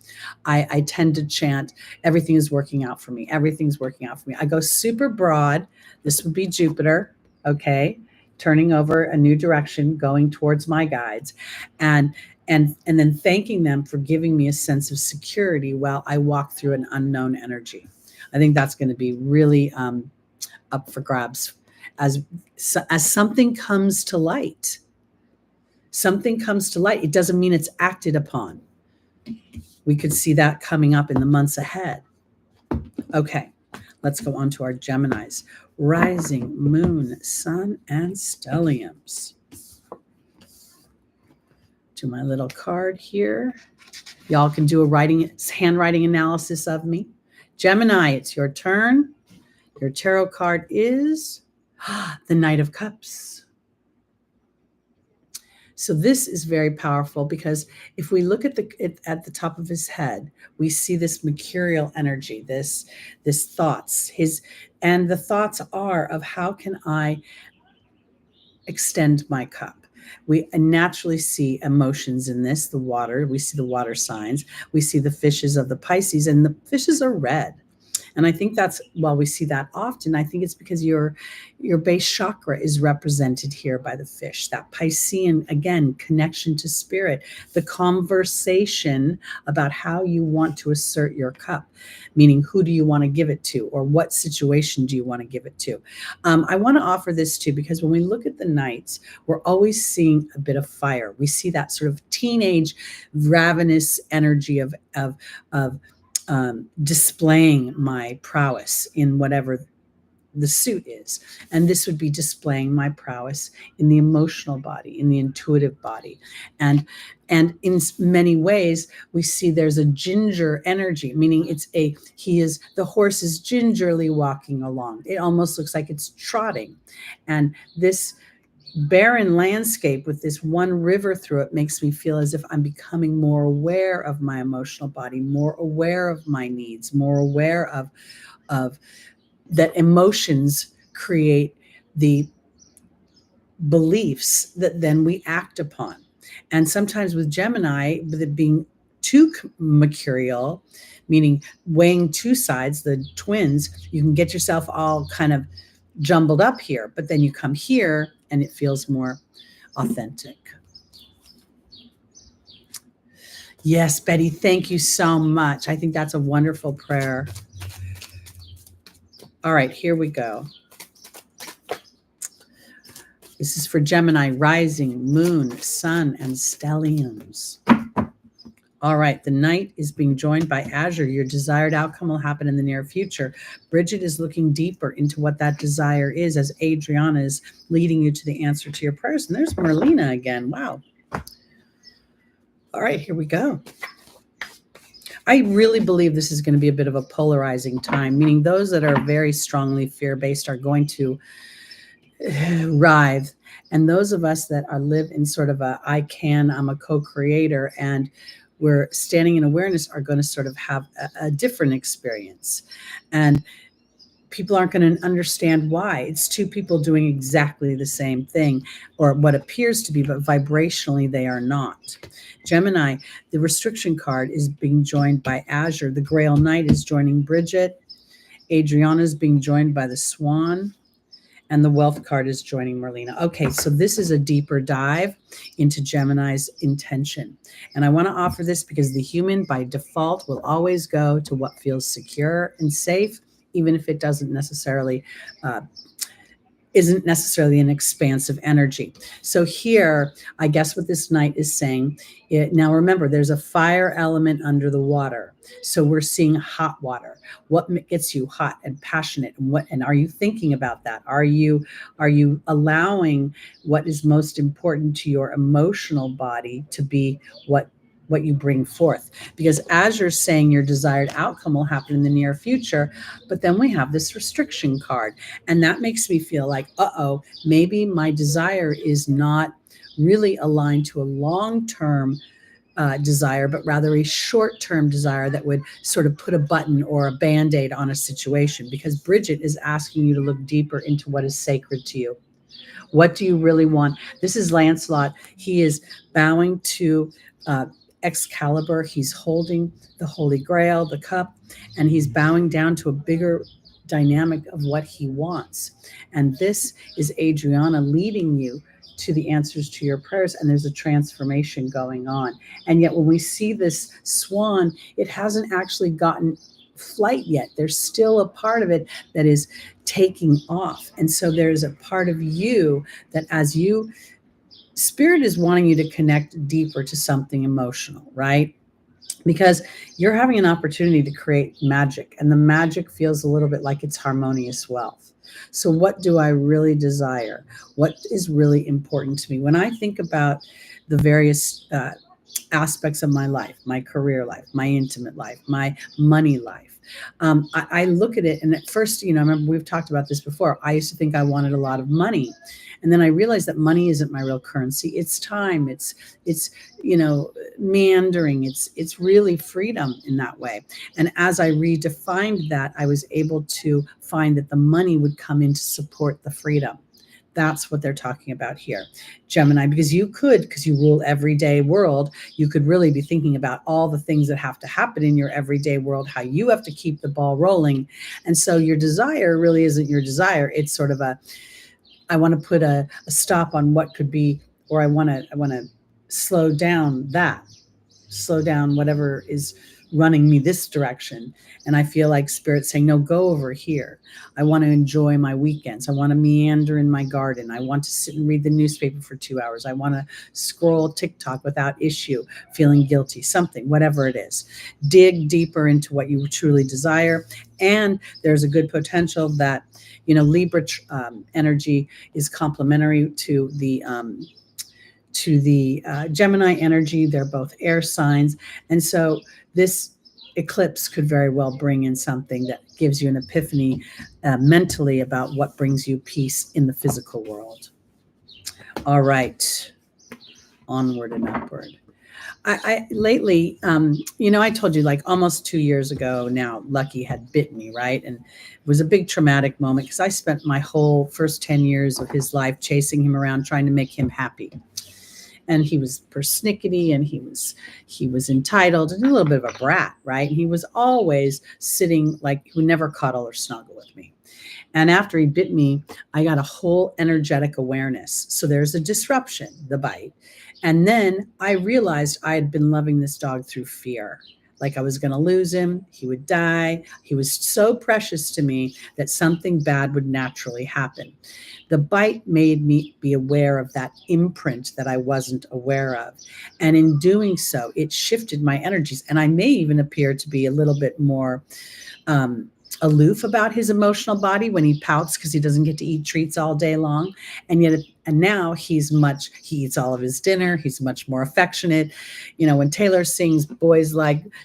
I tend to chant, everything is working out for me. Everything's working out for me. I go super broad. This would be Jupiter, okay? Turning over a new direction, going towards my guides. And then thanking them for giving me a sense of security while I walk through an unknown energy. I think that's going to be really up for grabs as something comes to light. Something comes to light. It doesn't mean it's acted upon. We could see that coming up in the months ahead. Okay, let's go on to our Geminis. Rising, moon, sun, and stelliums. To my little card here. Y'all can do a handwriting analysis of me. Gemini, it's your turn. Your tarot card is the Knight of Cups. So this is very powerful because if we look at the top of his head, we see this mercurial energy, this thoughts, and the thoughts are of how can I extend my cup. We naturally see emotions in this, the water. We see the water signs. We see the fishes of the Pisces, and the fishes are red. And I think that's, while we see that often, I think it's because your base chakra is represented here by the fish, that Piscean, again, connection to spirit, the conversation about how you want to assert your cup, meaning who do you want to give it to, or what situation do you want to give it to? I want to offer this too, because when we look at the knights, we're always seeing a bit of fire. We see that sort of teenage, ravenous energy of displaying my prowess in whatever the suit is. And this would be displaying my prowess in the emotional body, in the intuitive body. And in many ways, we see there's a ginger energy, meaning the horse is gingerly walking along. It almost looks like it's trotting. And this barren landscape with this one river through it makes me feel as if I'm becoming more aware of my emotional body, more aware of my needs, more aware of that emotions create the beliefs that then we act upon. And sometimes with Gemini, with it being too mercurial, meaning weighing two sides, the twins, you can get yourself all kind of jumbled up here, but then you come here and it feels more authentic. Yes, Betty, thank you so much. I think that's a wonderful prayer. All right, here we go. This is for Gemini, rising, moon, sun, and stelliums. All right, the Knight is being joined by Azure. Your desired outcome will happen in the near future. Bridget is looking deeper into what that desire is as Adriana is leading you to the answer to your prayers. And there's Merlina again. Wow. All right, here we go. I really believe this is going to be a bit of a polarizing time, meaning those that are very strongly fear-based are going to writhe. And those of us that live in sort of I'm a co-creator, and we're standing in awareness are going to sort of have a different experience. And people aren't going to understand why. It's two people doing exactly the same thing, or what appears to be, but vibrationally they are not. Gemini, the restriction card is being joined by Azure. The Grail Knight is joining Bridget. Adriana is being joined by the Swan. And the Wealth card is joining Merlina. Okay, so this is a deeper dive into Gemini's intention. And I want to offer this because the human by default will always go to what feels secure and safe, even if it isn't necessarily an expansive energy. So here, I guess what this Knight is saying, now remember, there's a fire element under the water. So we're seeing hot water. What gets you hot and passionate? And are you thinking about that? Are you allowing what is most important to your emotional body to be what what you bring forth. Because as you're saying, your desired outcome will happen in the near future, but then we have this restriction card. And that makes me feel like, uh-oh, maybe my desire is not really aligned to a long-term desire, but rather a short-term desire that would sort of put a button or a band-aid on a situation. Because Bridget is asking you to look deeper into what is sacred to you. What do you really want? This is Lancelot. He is bowing to Excalibur. He's holding the Holy Grail, the cup, and he's bowing down to a bigger dynamic of what he wants. And this is Adriana leading you to the answers to your prayers, and there's a transformation going on. And yet when we see this swan, it hasn't actually gotten flight yet. There's still a part of it that is taking off. And so there's a part of you that as you, Spirit is wanting you to connect deeper to something emotional, right? Because you're having an opportunity to create magic, and the magic feels a little bit like it's harmonious wealth. So what do I really desire? What is really important to me? When I think about the various aspects of my life, my career life, my intimate life, my money life, I look at it, and at first, I remember we've talked about this before. I used to think I wanted a lot of money. And then I realized that money isn't my real currency. It's time. It's meandering. It's really freedom in that way. And as I redefined that, I was able to find that the money would come in to support the freedom. That's what they're talking about here, Gemini, because you rule everyday world, you could really be thinking about all the things that have to happen in your everyday world, how you have to keep the ball rolling. And so your desire really isn't your desire. It's sort of I want to put a stop on what could be, or I want to slow down whatever is running me this direction. And I feel like Spirit saying, no, go over here. I want to enjoy my weekends. I want to meander in my garden. I want to sit and read the newspaper for 2 hours. I want to scroll TikTok without issue, feeling guilty, something, whatever it is. Dig deeper into what you truly desire. And there's a good potential that, Libra energy is complementary to the Gemini energy. They're both air signs. And so this eclipse could very well bring in something that gives you an epiphany mentally about what brings you peace in the physical world. All right. Onward and upward. I lately, I told you like almost 2 years ago now, Lucky had bit me, right? And it was a big traumatic moment because I spent my whole first 10 years of his life chasing him around, trying to make him happy. And he was persnickety, and he was entitled and a little bit of a brat, right? And he was always sitting like he would never cuddle or snuggle with me. And after he bit me, I got a whole energetic awareness. So there's a disruption, the bite. And then I realized I had been loving this dog through fear. Like I was going to lose him. He would die. He was so precious to me that something bad would naturally happen. The bite made me be aware of that imprint that I wasn't aware of. And in doing so, it shifted my energies. And I may even appear to be a little bit more aloof about his emotional body when he pouts because he doesn't get to eat treats all day long. And now he eats all of his dinner. He's much more affectionate. When Taylor sings boys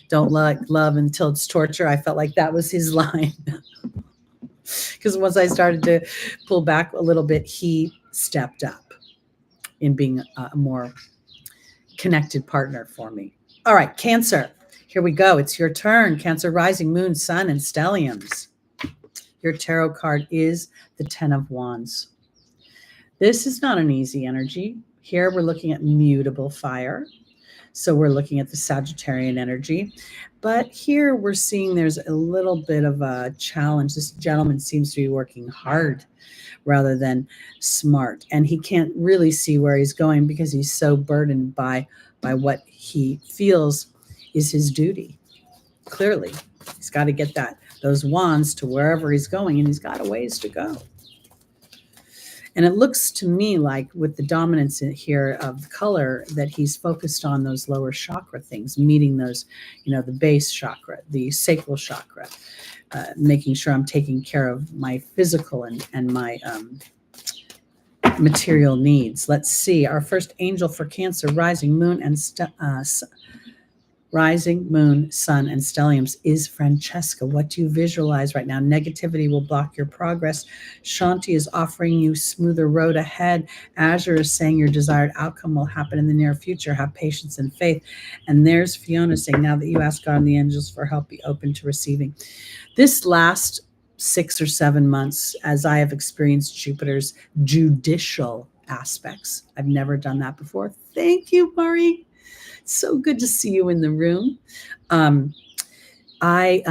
don't like love until it's torture, I felt like that was his line. Because once I started to pull back a little bit, he stepped up in being a more connected partner for me. All right, Cancer. Here we go. It's your turn. Cancer, rising, moon, sun, and stelliums. Your tarot card is the 10 of Wands. This is not an easy energy. Here we're looking at mutable fire. So we're looking at the Sagittarian energy. But here we're seeing there's a little bit of a challenge. This gentleman seems to be working hard rather than smart. And he can't really see where he's going because he's so burdened by what he feels is his duty. Clearly, he's got to get those wands to wherever he's going, and he's got a ways to go. And it looks to me like with the dominance here of color that he's focused on those lower chakra things, meeting those, the base chakra, the sacral chakra, making sure I'm taking care of my physical and my material needs. Let's see. Our first angel for Cancer, rising, moon, and Rising, moon, sun, and stelliums is Francesca. What do you visualize right now? Negativity will block your progress. Shanti is offering you smoother road ahead. Azure is saying your desired outcome will happen in the near future. Have patience and faith. And there's Fiona saying, now that you ask God and the angels for help, be open to receiving. This last 6 or 7 months, as I have experienced Jupiter's judicial aspects, I've never done that before. Thank you, Murray. So good to see you in the room. Um, I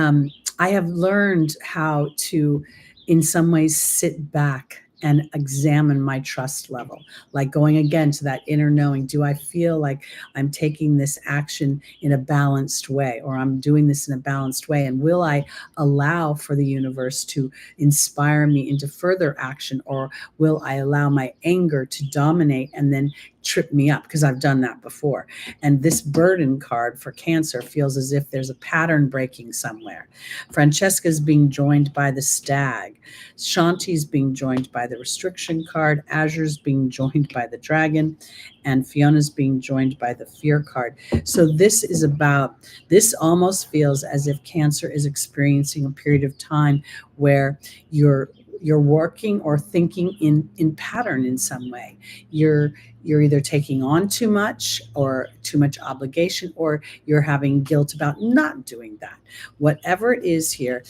have learned how to, in some ways, sit back and examine my trust level, like going again to that inner knowing. Do I feel like I'm taking this action in a balanced way, or I'm doing this in a balanced way? And will I allow for the universe to inspire me into further action, or will I allow my anger to dominate and then trip me up? Because I've done that before. And this burden card for Cancer feels as if there's a pattern breaking somewhere. Francesca's being joined by the stag. Shanti's being joined by the restriction card. Azure's being joined by the dragon. And Fiona's being joined by the fear card. So this is about, this almost feels as if Cancer is experiencing a period of time where you're working or thinking in pattern in some way. You're either taking on too much or too much obligation, or you're having guilt about not doing that. Whatever it is here,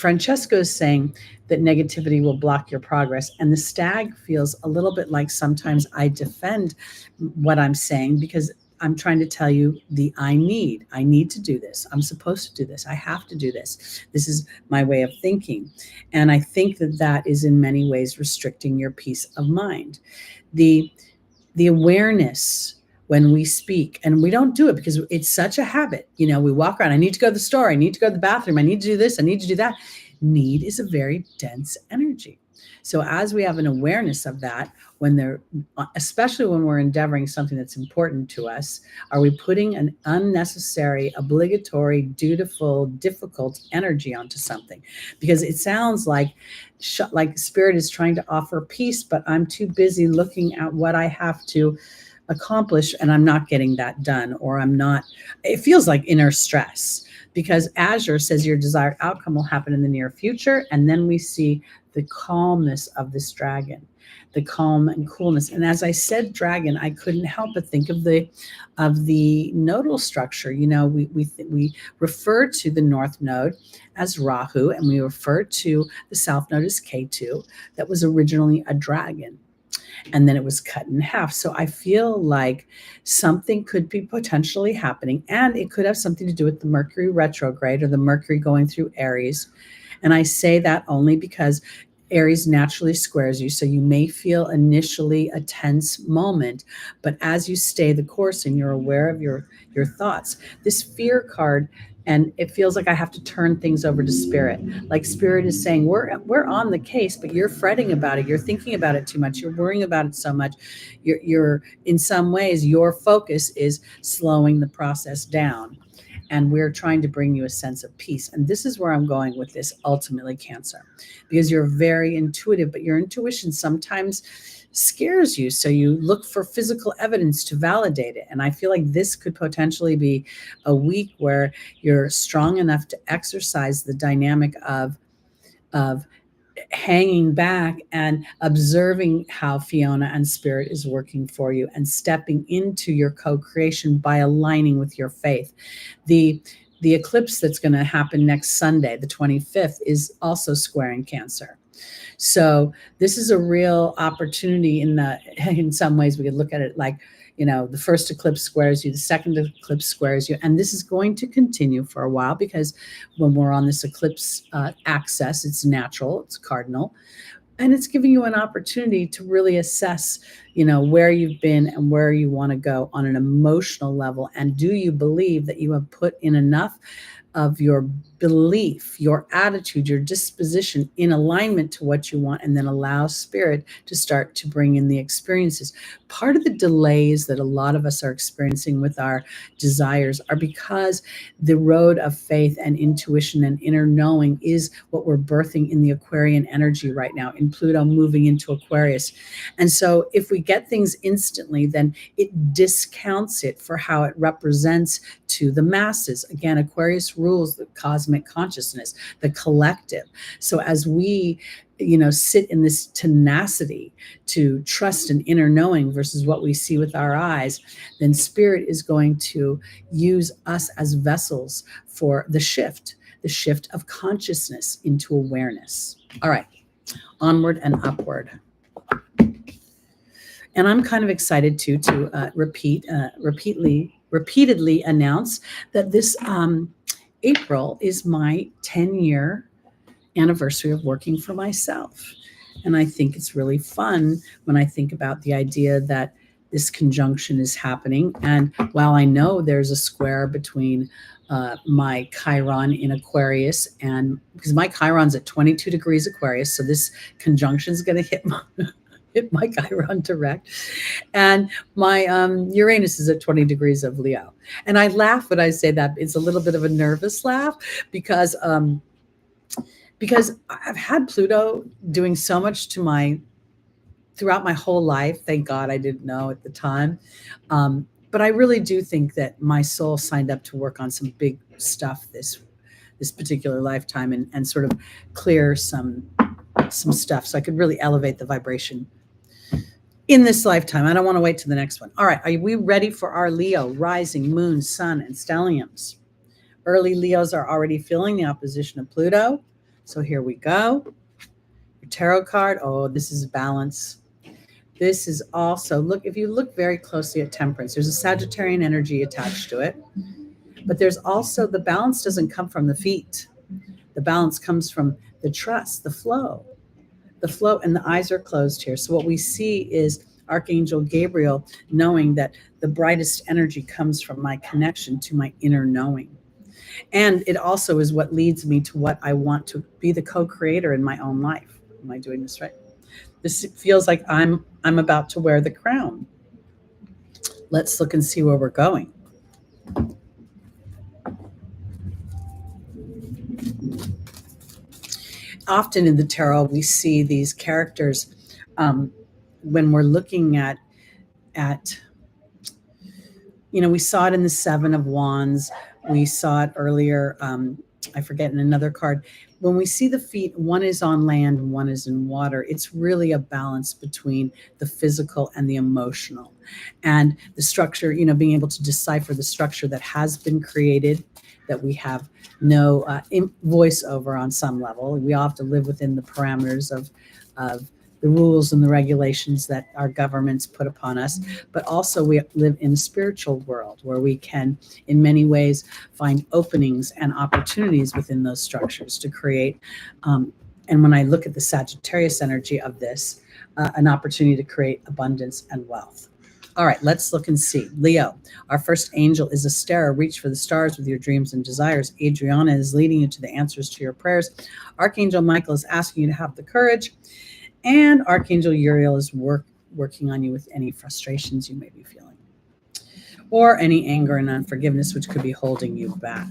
Francesco is saying that negativity will block your progress. And the stag feels a little bit like sometimes I defend what I'm saying because I'm trying to tell you I need to do this. I'm supposed to do this. I have to do this. This is my way of thinking. And I think that is in many ways restricting your peace of mind. The awareness when we speak, and we don't do it because it's such a habit. We walk around, I need to go to the store, I need to go to the bathroom, I need to do this, I need to do that. Need is a very dense energy. So as we have an awareness of that, especially when we're endeavoring something that's important to us, are we putting an unnecessary, obligatory, dutiful, difficult energy onto something? Because it sounds like Spirit is trying to offer peace, but I'm too busy looking at what I have to accomplish and I'm not getting that done, or it feels like inner stress. Because Azure says your desired outcome will happen in the near future. And then we see the calmness of this dragon, the calm and coolness. And as I said, dragon, I couldn't help but think of the nodal structure. We refer to the north node as Rahu, and we refer to the south node as Ketu. That was originally a dragon. And then it was cut in half. So I feel like something could be potentially happening, and it could have something to do with the Mercury retrograde or the Mercury going through Aries. And I say that only because Aries naturally squares you. So you may feel initially a tense moment, but as you stay the course and you're aware of your thoughts, this fear card, and it feels like I have to turn things over to Spirit. Like Spirit is saying, we're on the case, but you're fretting about it. You're thinking about it too much. You're worrying about it so much. You're in some ways, your focus is slowing the process down. And we're trying to bring you a sense of peace. And this is where I'm going with this, ultimately, Cancer, because you're very intuitive, but your intuition sometimes scares you. So you look for physical evidence to validate it. And I feel like this could potentially be a week where you're strong enough to exercise the dynamic of hanging back and observing how Fiona and Spirit is working for you and stepping into your co-creation by aligning with your faith. The eclipse that's going to happen next Sunday, the 25th, is also squaring Cancer. So this is a real opportunity in some ways we could look at it like, the first eclipse squares you, the second eclipse squares you. And this is going to continue for a while because when we're on this eclipse axis, it's natural, it's cardinal. And it's giving you an opportunity to really assess, where you've been and where you want to go on an emotional level. And do you believe that you have put in enough of your belief, your attitude, your disposition in alignment to what you want, and then allow spirit to start to bring in the experiences. Part of the delays that a lot of us are experiencing with our desires are because the road of faith and intuition and inner knowing is what we're birthing in the Aquarian energy right now, in Pluto moving into Aquarius. And so if we get things instantly, then it discounts it for how it represents to the masses. Again, Aquarius rules the cosmic consciousness, the collective. So as we sit in this tenacity to trust an inner knowing versus what we see with our eyes, then spirit is going to use us as vessels for the shift of consciousness into awareness. All right, onward and upward. And I'm kind of excited too to repeatedly announce that this April is my 10-year anniversary of working for myself. And I think it's really fun when I think about the idea that this conjunction is happening. And while I know there's a square between my Chiron in Aquarius, and because my Chiron's at 22 degrees Aquarius, so this conjunction is going to hit my Chiron direct, and my Uranus is at 20 degrees of Leo. And I laugh when I say that. It's a little bit of a nervous laugh because I've had Pluto doing so much to throughout my whole life. Thank God I didn't know at the time. But I really do think that my soul signed up to work on some big stuff this particular lifetime and sort of clear some stuff so I could really elevate the vibration in this lifetime. I don't want to wait to the next one. All right. Are we ready for our Leo, rising, moon, sun, and stelliums? Early Leos are already feeling the opposition of Pluto. So here we go. Your tarot card. Oh, this is balance. This is also, look, if you look very closely at temperance, there's a Sagittarian energy attached to it. But there's also, the balance doesn't come from the feet. The balance comes from the trust, the flow, and the eyes are closed here. So what we see is Archangel Gabriel knowing that the brightest energy comes from my connection to my inner knowing. And it also is what leads me to what I want to be, the co-creator in my own life. Am I doing this right? This feels like I'm about to wear the crown. Let's look and see where we're going. Often in the tarot, we see these characters when we're looking at we saw it in the Seven of Wands. We saw it earlier. I forget in another card. When we see the feet, one is on land, one is in water. It's really a balance between the physical and the emotional, and the structure. Being able to decipher the structure that has been created, that we have no voice over on some level. We all have to live within the parameters of the rules and the regulations that our governments put upon us. But also we live in a spiritual world where we can, in many ways, find openings and opportunities within those structures to create. And when I look at the Sagittarius energy of this, an opportunity to create abundance and wealth. All right, let's look and see. Leo, our first angel is Astera. Reach for the stars with your dreams and desires. Adriana is leading you to the answers to your prayers. Archangel Michael is asking you to have the courage. And Archangel Uriel is working on you with any frustrations you may be feeling, or any anger and unforgiveness which could be holding you back.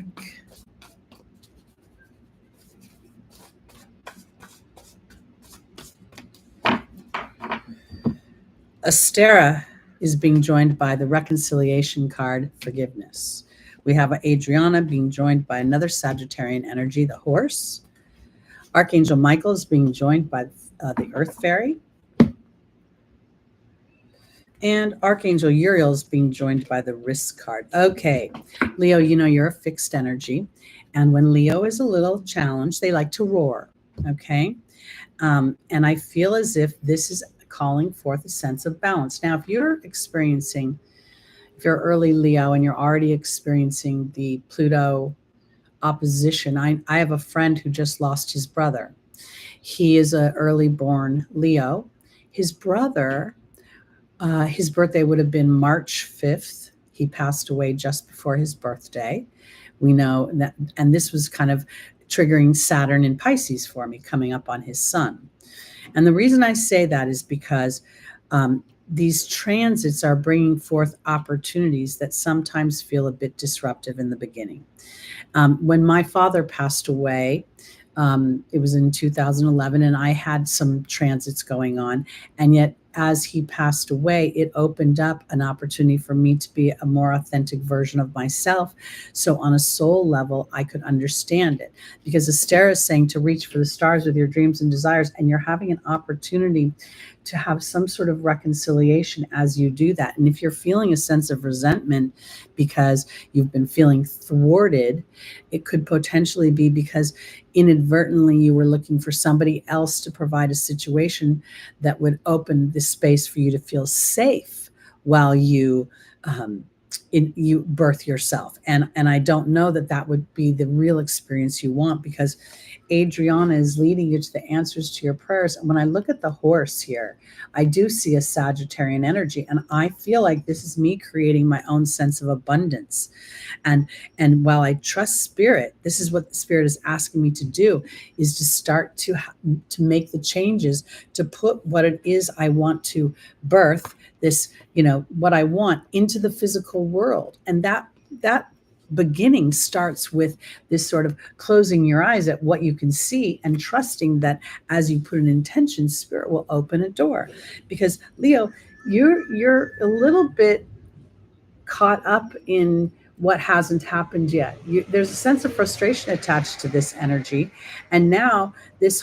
Astera is being joined by the reconciliation card, forgiveness. We have Adriana being joined by another Sagittarian energy, the horse. Archangel Michael is being joined by the Earth Fairy. And Archangel Uriel is being joined by the Risk card. Okay, Leo, you're a fixed energy. And when Leo is a little challenged, they like to roar, okay? And I feel as if this is calling forth a sense of balance. Now, if you're early Leo and you're already experiencing the Pluto opposition, I have a friend who just lost his brother. He is an early born Leo. His brother, his birthday would have been March 5th. He passed away just before his birthday. We know that, and this was kind of triggering Saturn in Pisces for me, coming up on his sun. And the reason I say that is because these transits are bringing forth opportunities that sometimes feel a bit disruptive in the beginning. When my father passed away, it was in 2011, and I had some transits going on. And yet, as he passed away, it opened up an opportunity for me to be a more authentic version of myself. So, on a soul level, I could understand it. Because Esther is saying to reach for the stars with your dreams and desires, and you're having an opportunity to have some sort of reconciliation as you do that. And if you're feeling a sense of resentment because you've been feeling thwarted, it could potentially be because inadvertently you were looking for somebody else to provide a situation that would open the space for you to feel safe while you you birth yourself. And I don't know that that would be the real experience you want, because Adriana is leading you to the answers to your prayers. And when I look at the horse here, I do see a Sagittarian energy, and I feel like this is me creating my own sense of abundance. And while I trust spirit, this is what the spirit is asking me to do, is to start to make the changes, to put what it is I want to birth, this, what I want, into the physical world. And that beginning starts with this sort of closing your eyes at what you can see and trusting that as you put an intention, spirit will open a door. Because Leo, you're a little bit caught up in what hasn't happened yet. There's a sense of frustration attached to this energy. And now this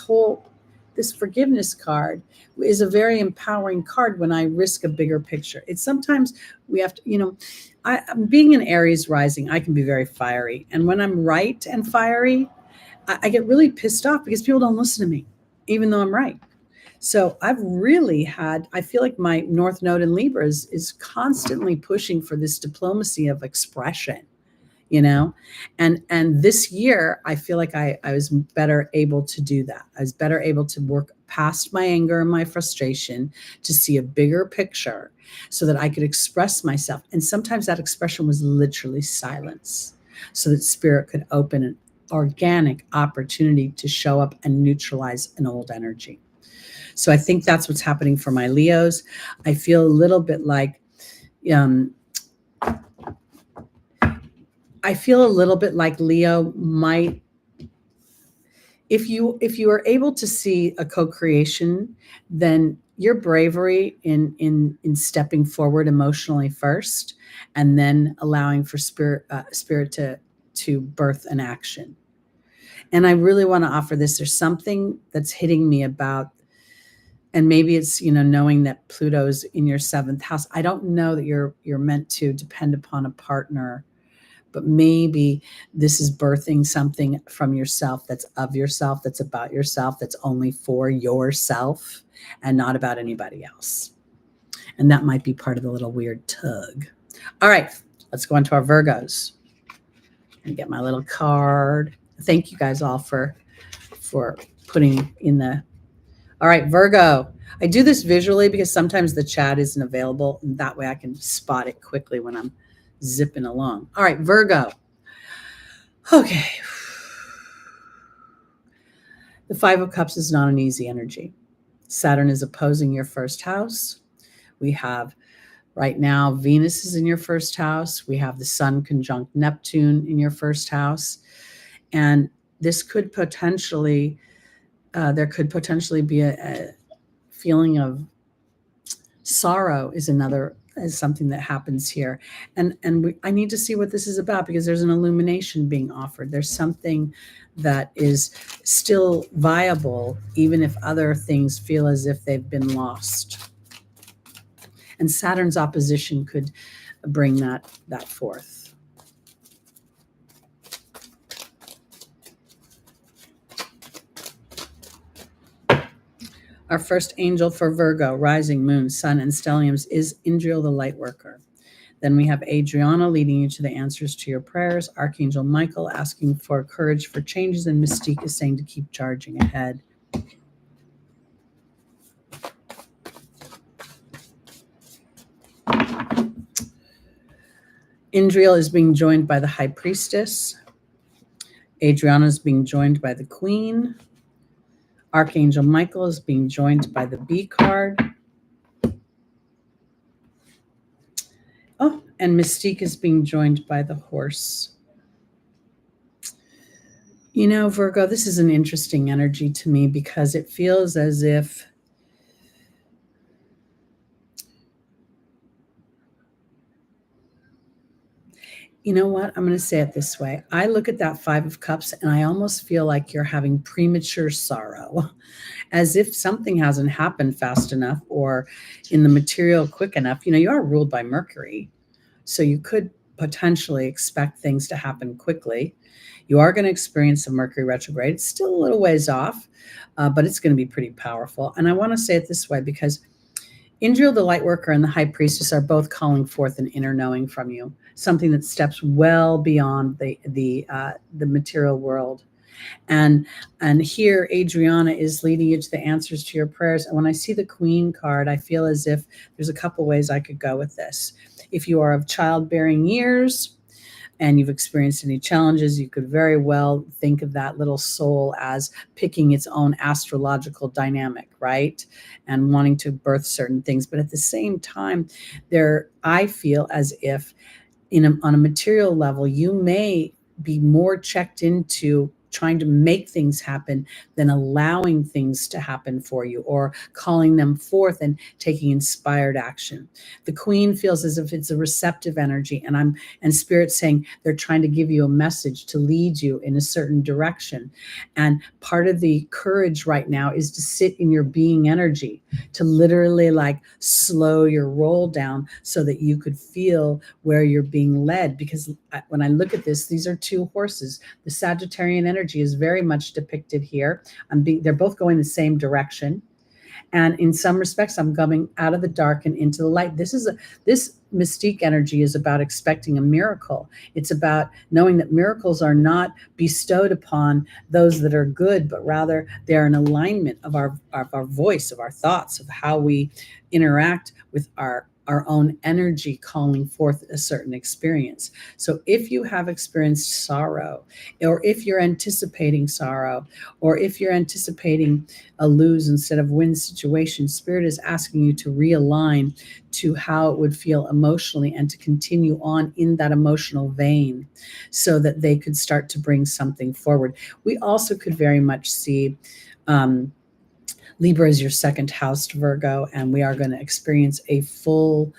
forgiveness card is a very empowering card when I risk a bigger picture. It's sometimes we have to, being an Aries rising, I can be very fiery. And when I'm right and fiery, I get really pissed off because people don't listen to me, even though I'm right. So I feel like my North Node in Libra is constantly pushing for this diplomacy of expression, and this year I feel like I was better able to do that. I was better able to work past my anger and my frustration to see a bigger picture so that I could express myself. And sometimes that expression was literally silence, so that spirit could open an organic opportunity to show up and neutralize an old energy. So I think that's what's happening for my Leos. I feel a little bit like, Leo might, if you are able to see a co-creation, then your bravery in stepping forward emotionally first, and then allowing for spirit to birth an action. And I really want to offer this. There's something that's hitting me about, and maybe it's, knowing that Pluto's in your 7th house. I don't know that you're meant to depend upon a partner, but maybe this is birthing something from yourself, that's of yourself, that's about yourself, that's only for yourself and not about anybody else. And that might be part of the little weird tug. All right, let's go on to our Virgos and get my little card. Thank you guys all for putting in the... All right, Virgo. I do this visually because sometimes the chat isn't available, and that way I can spot it quickly when I'm zipping along. All right, Virgo. Okay. The 5 of Cups is not an easy energy. Saturn is opposing your 1st house. We have right now Venus is in your 1st house. We have the Sun conjunct Neptune in your 1st house. And this could potentially... there could potentially be a feeling of sorrow is something that happens here. And I need to see what this is about, because there's an illumination being offered. There's something that is still viable, even if other things feel as if they've been lost. And Saturn's opposition could bring that forth. Our first angel for Virgo, rising, moon, sun, and stelliums is Indriel the Lightworker. Then we have Adriana leading you to the answers to your prayers. Archangel Michael asking for courage for changes, and Mystique is saying to keep charging ahead. Indriel is being joined by the High Priestess. Adriana is being joined by the Queen. Archangel Michael is being joined by the B card. Oh, and Mystique is being joined by the Horse. You know, Virgo, this is an interesting energy to me because it feels as if you know what? I'm going to say it this way. I look at that Five of Cups and I almost feel like you're having premature sorrow, as if something hasn't happened fast enough or in the material quick enough. You know, you are ruled by Mercury, so you could potentially expect things to happen quickly. You are going to experience some Mercury retrograde. It's still a little ways off, but it's going to be pretty powerful. And I want to say it this way because Indriel, the light worker, and the high priestess are both calling forth an inner knowing from you, something that steps well beyond the material world. And here Adriana is leading you to the answers to your prayers. And when I see the Queen card, I feel as if there's a couple ways I could go with this. If you are of childbearing years and you've experienced any challenges, you could very well think of that little soul as picking its own astrological dynamic, right? And wanting to birth certain things. But at the same time, I feel as if on a material level, you may be more checked into trying to make things happen than allowing things to happen for you or calling them forth and taking inspired action. The Queen feels as if it's a receptive energy, and Spirit's saying they're trying to give you a message to lead you in a certain direction. And part of the courage right now is to sit in your being energy, to literally like slow your roll down so that you could feel where you're being led. Because when I look at this, these are two horses. The Sagittarian energy is very much depicted here. They're both going the same direction. And in some respects, I'm coming out of the dark and into the light. This mystique energy is about expecting a miracle. It's about knowing that miracles are not bestowed upon those that are good, but rather they're an alignment of our voice, of our thoughts, of how we interact with our own energy calling forth a certain experience. So if you have experienced sorrow, or if you're anticipating sorrow, or if you're anticipating a lose instead of win situation, Spirit is asking you to realign to how it would feel emotionally and to continue on in that emotional vein so that they could start to bring something forward. We also could very much see Libra is your second house, Virgo, and we are going to experience a full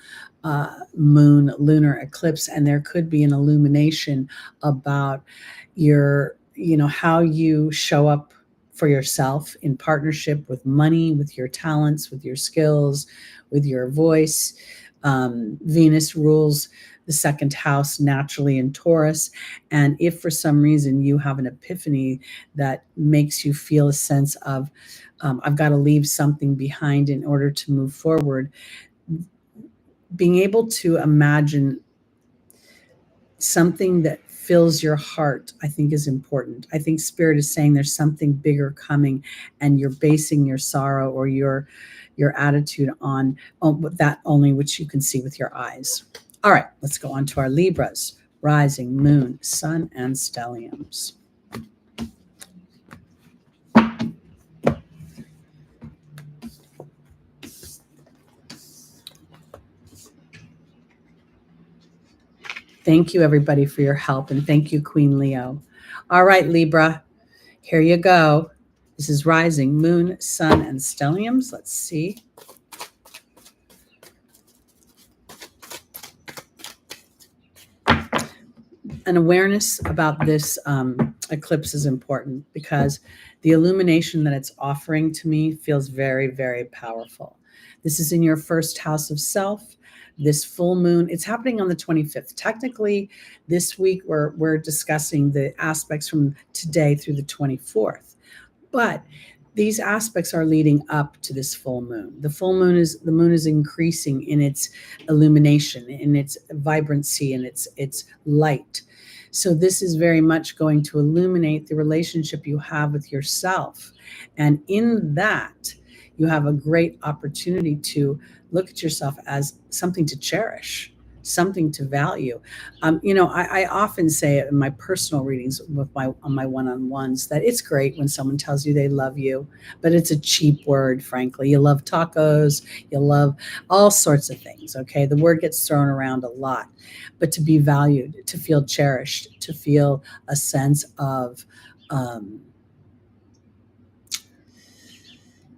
moon lunar eclipse, and there could be an illumination about how you show up for yourself in partnership with money, with your talents, with your skills, with your voice. Venus rules the second house naturally in Taurus. And if for some reason you have an epiphany that makes you feel a sense of, I've got to leave something behind in order to move forward, being able to imagine something that fills your heart, I think, is important. I think Spirit is saying there's something bigger coming, and you're basing your sorrow or your attitude on that only which you can see with your eyes. All right, let's go on to our Libras, rising, moon, sun, and stelliums. Thank you, everybody, for your help, and thank you, Queen Leo. All right, Libra, here you go. This is rising, moon, sun, and stelliums. Let's see. An awareness about this eclipse is important because the illumination that it's offering to me feels very, very powerful. This is in your first house of self. This full moon, it's happening on the 25th. Technically, this week we're discussing the aspects from today through the 24th. But these aspects are leading up to this full moon. The moon is increasing in its illumination, in its vibrancy, and its light. So this is very much going to illuminate the relationship you have with yourself. And in that, you have a great opportunity to look at yourself as something to cherish, something to value. I often say it in my personal readings with my one-on-ones that it's great when someone tells you they love you, but it's a cheap word, frankly. You love tacos, you love all sorts of things. Okay, the word gets thrown around a lot, but to be valued, to feel cherished, to feel a sense of um,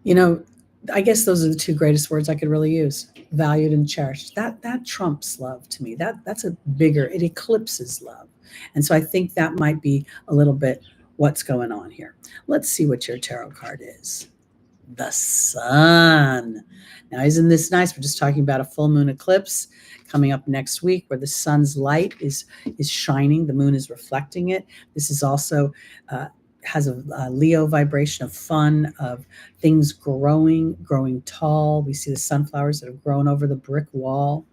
you know, I guess those are the two greatest words I could really use. Valued and cherished. That trumps love to me. That's a bigger, it eclipses love. And so I think that might be a little bit what's going on here. Let's see what your tarot card is. The sun. Now, isn't this nice? We're just talking about a full moon eclipse coming up next week where the sun's light is shining, the moon is reflecting it. This is also has a Leo vibration of fun, of things growing tall. We see the sunflowers that have grown over the brick wall.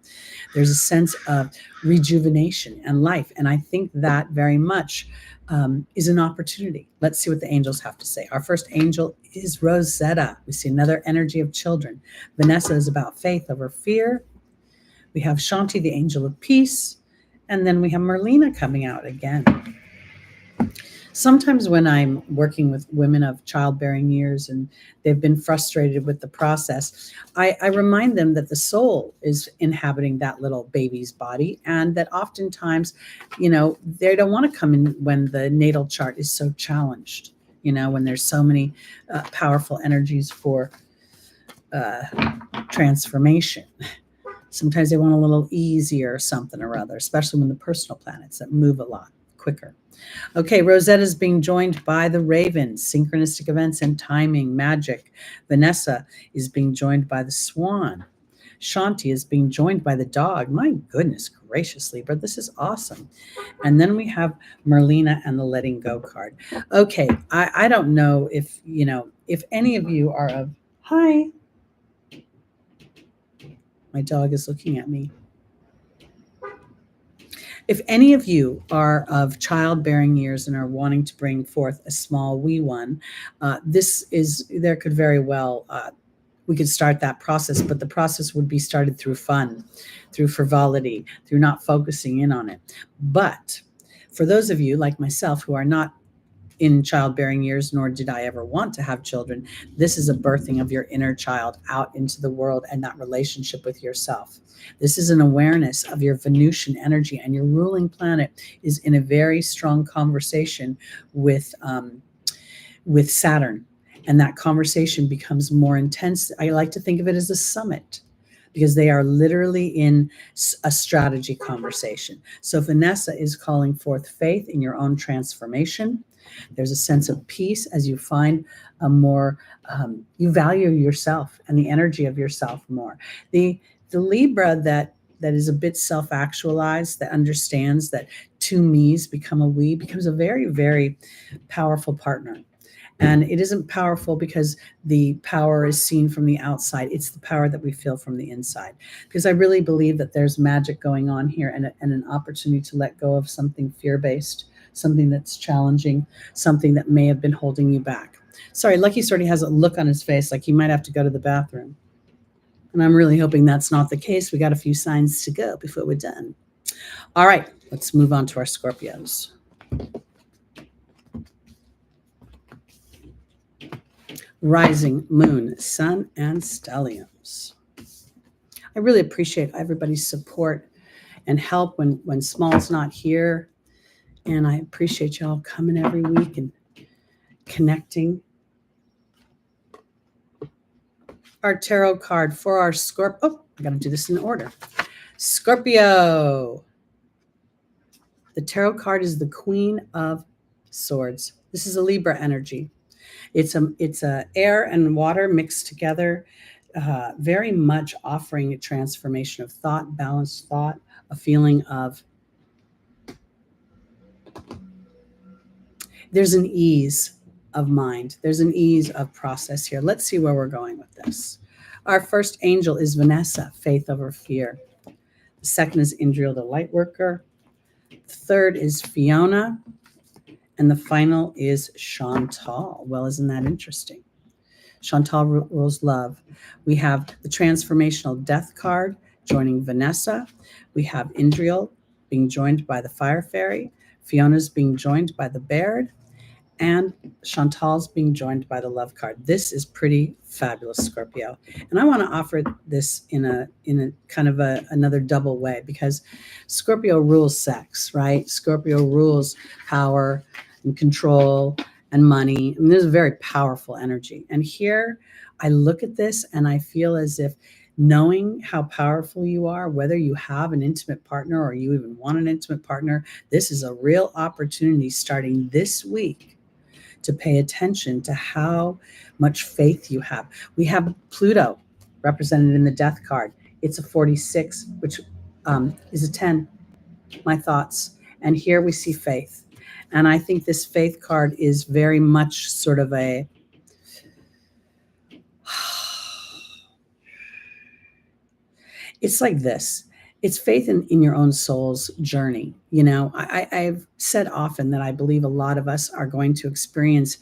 There's a sense of rejuvenation and life. And I think that very much is an opportunity. Let's see what the angels have to say. Our first angel is Rosetta. We see another energy of children. Vanessa is about faith over fear. We have Shanti, the angel of peace. And then we have Merlina coming out again. Sometimes when I'm working with women of childbearing years and they've been frustrated with the process, I remind them that the soul is inhabiting that little baby's body, and that oftentimes, they don't want to come in when the natal chart is so challenged, when there's so many powerful energies for transformation. Sometimes they want a little easier something or other, especially when the personal planets that move a lot quicker. Okay, Rosetta is being joined by the Raven, synchronistic events and timing, magic. Vanessa is being joined by the Swan. Shanti is being joined by the dog. My goodness gracious, Libra, this is awesome. And then we have Merlina and the letting go card. Okay, I don't know if any of you are of, hi, my dog is looking at me. If any of you are of childbearing years and are wanting to bring forth a small wee one, there could very well, we could start that process, but the process would be started through fun, through frivolity, through not focusing in on it. But for those of you like myself who are not in childbearing years, nor did I ever want to have children, this is a birthing of your inner child out into the world and that relationship with yourself. This is an awareness of your Venusian energy, and your ruling planet is in a very strong conversation with Saturn. And that conversation becomes more intense. I like to think of it as a summit, because they are literally in a strategy conversation. So Vanessa is calling forth faith in your own transformation. There's a sense of peace as you find a more, you value yourself and the energy of yourself more. The Libra that is a bit self-actualized, that understands that two me's become a we, becomes a very, very powerful partner. And it isn't powerful because the power is seen from the outside. It's the power that we feel from the inside. Because I really believe that there's magic going on here, and an opportunity to let go of something fear-based, something that's challenging, something that may have been holding you back. Sorry, Lucky sort of has a look on his face like he might have to go to the bathroom. And I'm really hoping that's not the case. We got a few signs to go before we're done. All right, let's move on to our Scorpios. Rising, moon, sun, and stelliums. I really appreciate everybody's support and help when Small's not here. And I appreciate y'all coming every week and connecting. Our tarot card for our Scorpio. Oh, I got to do this in order. Scorpio. The tarot card is the Queen of Swords. This is a Libra energy. It's a air and water mixed together, very much offering a transformation of thought, balanced thought, a feeling of there's an ease of mind. There's an ease of process here. Let's see where we're going with this. Our first angel is Vanessa, faith over fear. The second is Indriel, the light worker. The third is Fiona. And the final is Chantal. Well, isn't that interesting? Chantal rules love. We have the transformational death card joining Vanessa. We have Indriel being joined by the Fire Fairy. Fiona's being joined by the Baird. And Chantal's being joined by the Love card. This is pretty fabulous, Scorpio. And I want to offer this in a kind of another double way, because Scorpio rules sex, right? Scorpio rules power and control and money. I mean, there's a very powerful energy. And here I look at this and I feel as if knowing how powerful you are, whether you have an intimate partner or you even want an intimate partner, this is a real opportunity starting this week to pay attention to how much faith you have. We have Pluto represented in the death card. It's a 46, which is a 10, my thoughts. And here we see faith. And I think this faith card is very much sort of a, it's like this. It's faith in your own soul's journey. You know, I've said often that I believe a lot of us are going to experience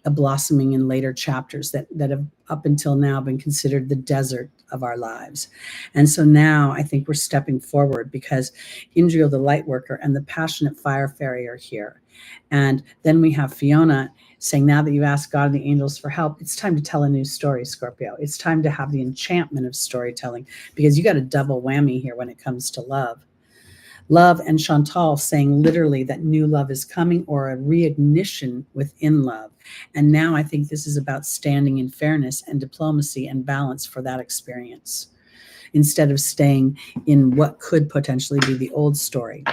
a blossoming in later chapters that have up until now been considered the desert of our lives. And so now I think we're stepping forward because Indriel, the light worker, and the passionate fire fairy are here. And then we have Fiona saying, now that you've asked God and the angels for help, it's time to tell a new story, Scorpio. It's time to have the enchantment of storytelling, because you got a double whammy here when it comes to love. Love and Chantal saying literally that new love is coming, or a reignition within love. And now I think this is about standing in fairness and diplomacy and balance for that experience, instead of staying in what could potentially be the old story.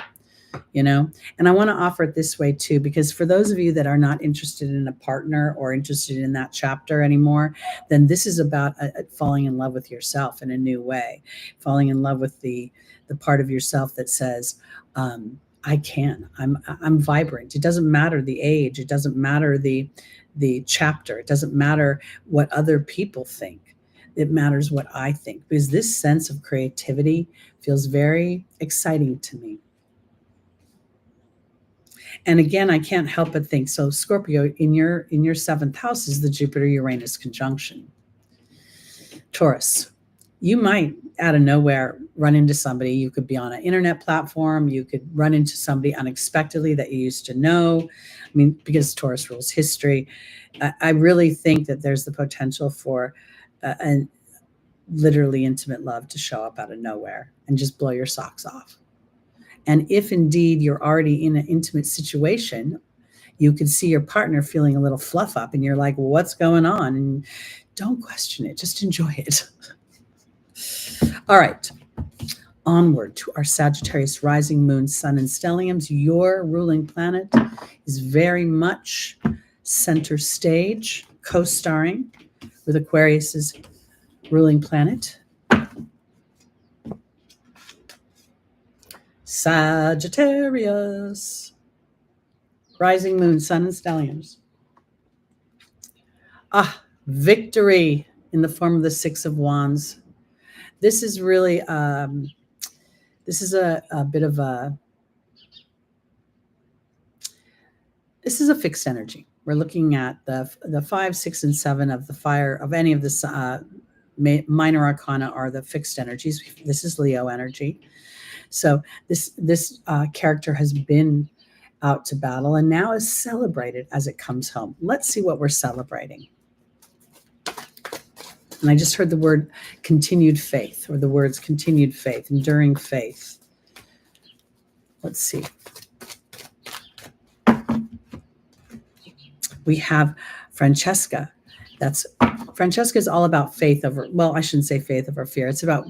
You know, and I want to offer it this way too, because for those of you that are not interested in a partner or interested in that chapter anymore, then this is about falling in love with yourself in a new way, falling in love with the part of yourself that says, I'm vibrant. It doesn't matter the age. It doesn't matter the chapter. It doesn't matter what other people think. It matters what I think, because this sense of creativity feels very exciting to me. And again, I can't help but think, so Scorpio, in your seventh house is the Jupiter-Uranus conjunction. Taurus, you might out of nowhere run into somebody. You could be on an internet platform. You could run into somebody unexpectedly that you used to know. I mean, because Taurus rules history. I really think that there's the potential for a literally intimate love to show up out of nowhere and just blow your socks off. And if indeed you're already in an intimate situation, you could see your partner feeling a little fluff up and you're like, well, what's going on? And don't question it, just enjoy it. All right, onward to our Sagittarius rising, moon, sun, and stelliums. Your ruling planet is very much center stage, co-starring with Aquarius's ruling planet. Sagittarius, rising, moon, sun, and stelliums. Victory in the form of the Six of Wands. This is really, this is a bit of a, this is a fixed energy. We're looking at the 5, 6, and 7 of the fire of any of the minor arcana are the fixed energies. This is Leo energy. So this character has been out to battle and now is celebrated as it comes home. Let's see what we're celebrating. And I just heard the word continued faith, or the words continued faith, enduring faith. Let's see. We have Francesca. Francesca is all about faith over, well, I shouldn't say faith over fear. It's about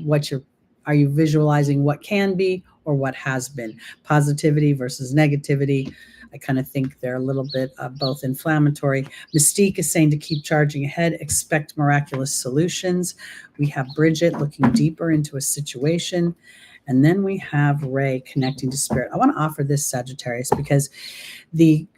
are you visualizing what can be or what has been? Positivity versus negativity. I kind of think they're a little bit both inflammatory. Mystique is saying to keep charging ahead, expect miraculous solutions. We have Bridget looking deeper into a situation. And then we have Ray connecting to spirit. I want to offer this, Sagittarius, because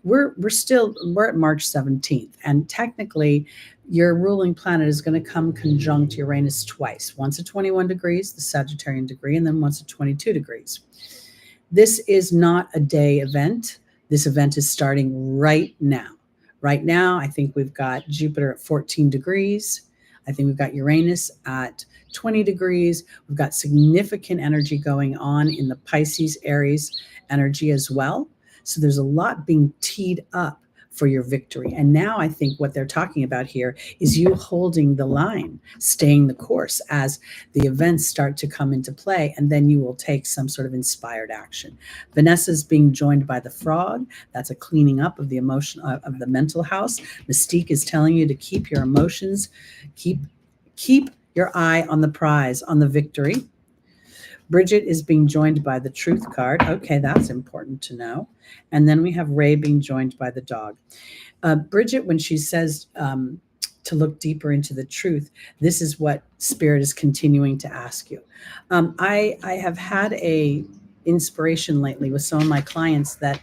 we're at March 17th, and technically your ruling planet is going to come conjunct Uranus twice, once at 21 degrees, the Sagittarian degree, and then once at 22 degrees. This is not a day event. This event is starting right now. Right now, I think we've got Jupiter at 14 degrees. I think we've got Uranus at 20 degrees. We've got significant energy going on in the Pisces Aries energy as well. So there's a lot being teed up for your victory. And now I think what they're talking about here is you holding the line, staying the course as the events start to come into play, and then you will take some sort of inspired action. Vanessa's being joined by the frog. That's a cleaning up of the emotion of the mental house. Mystique is telling you to keep your emotions, keep your eye on the prize, on the victory. Bridget is being joined by the truth card. Okay, that's important to know. And then we have Ray being joined by the dog. Bridget, when she says to look deeper into the truth, this is what Spirit is continuing to ask you. I have had a inspiration lately with some of my clients that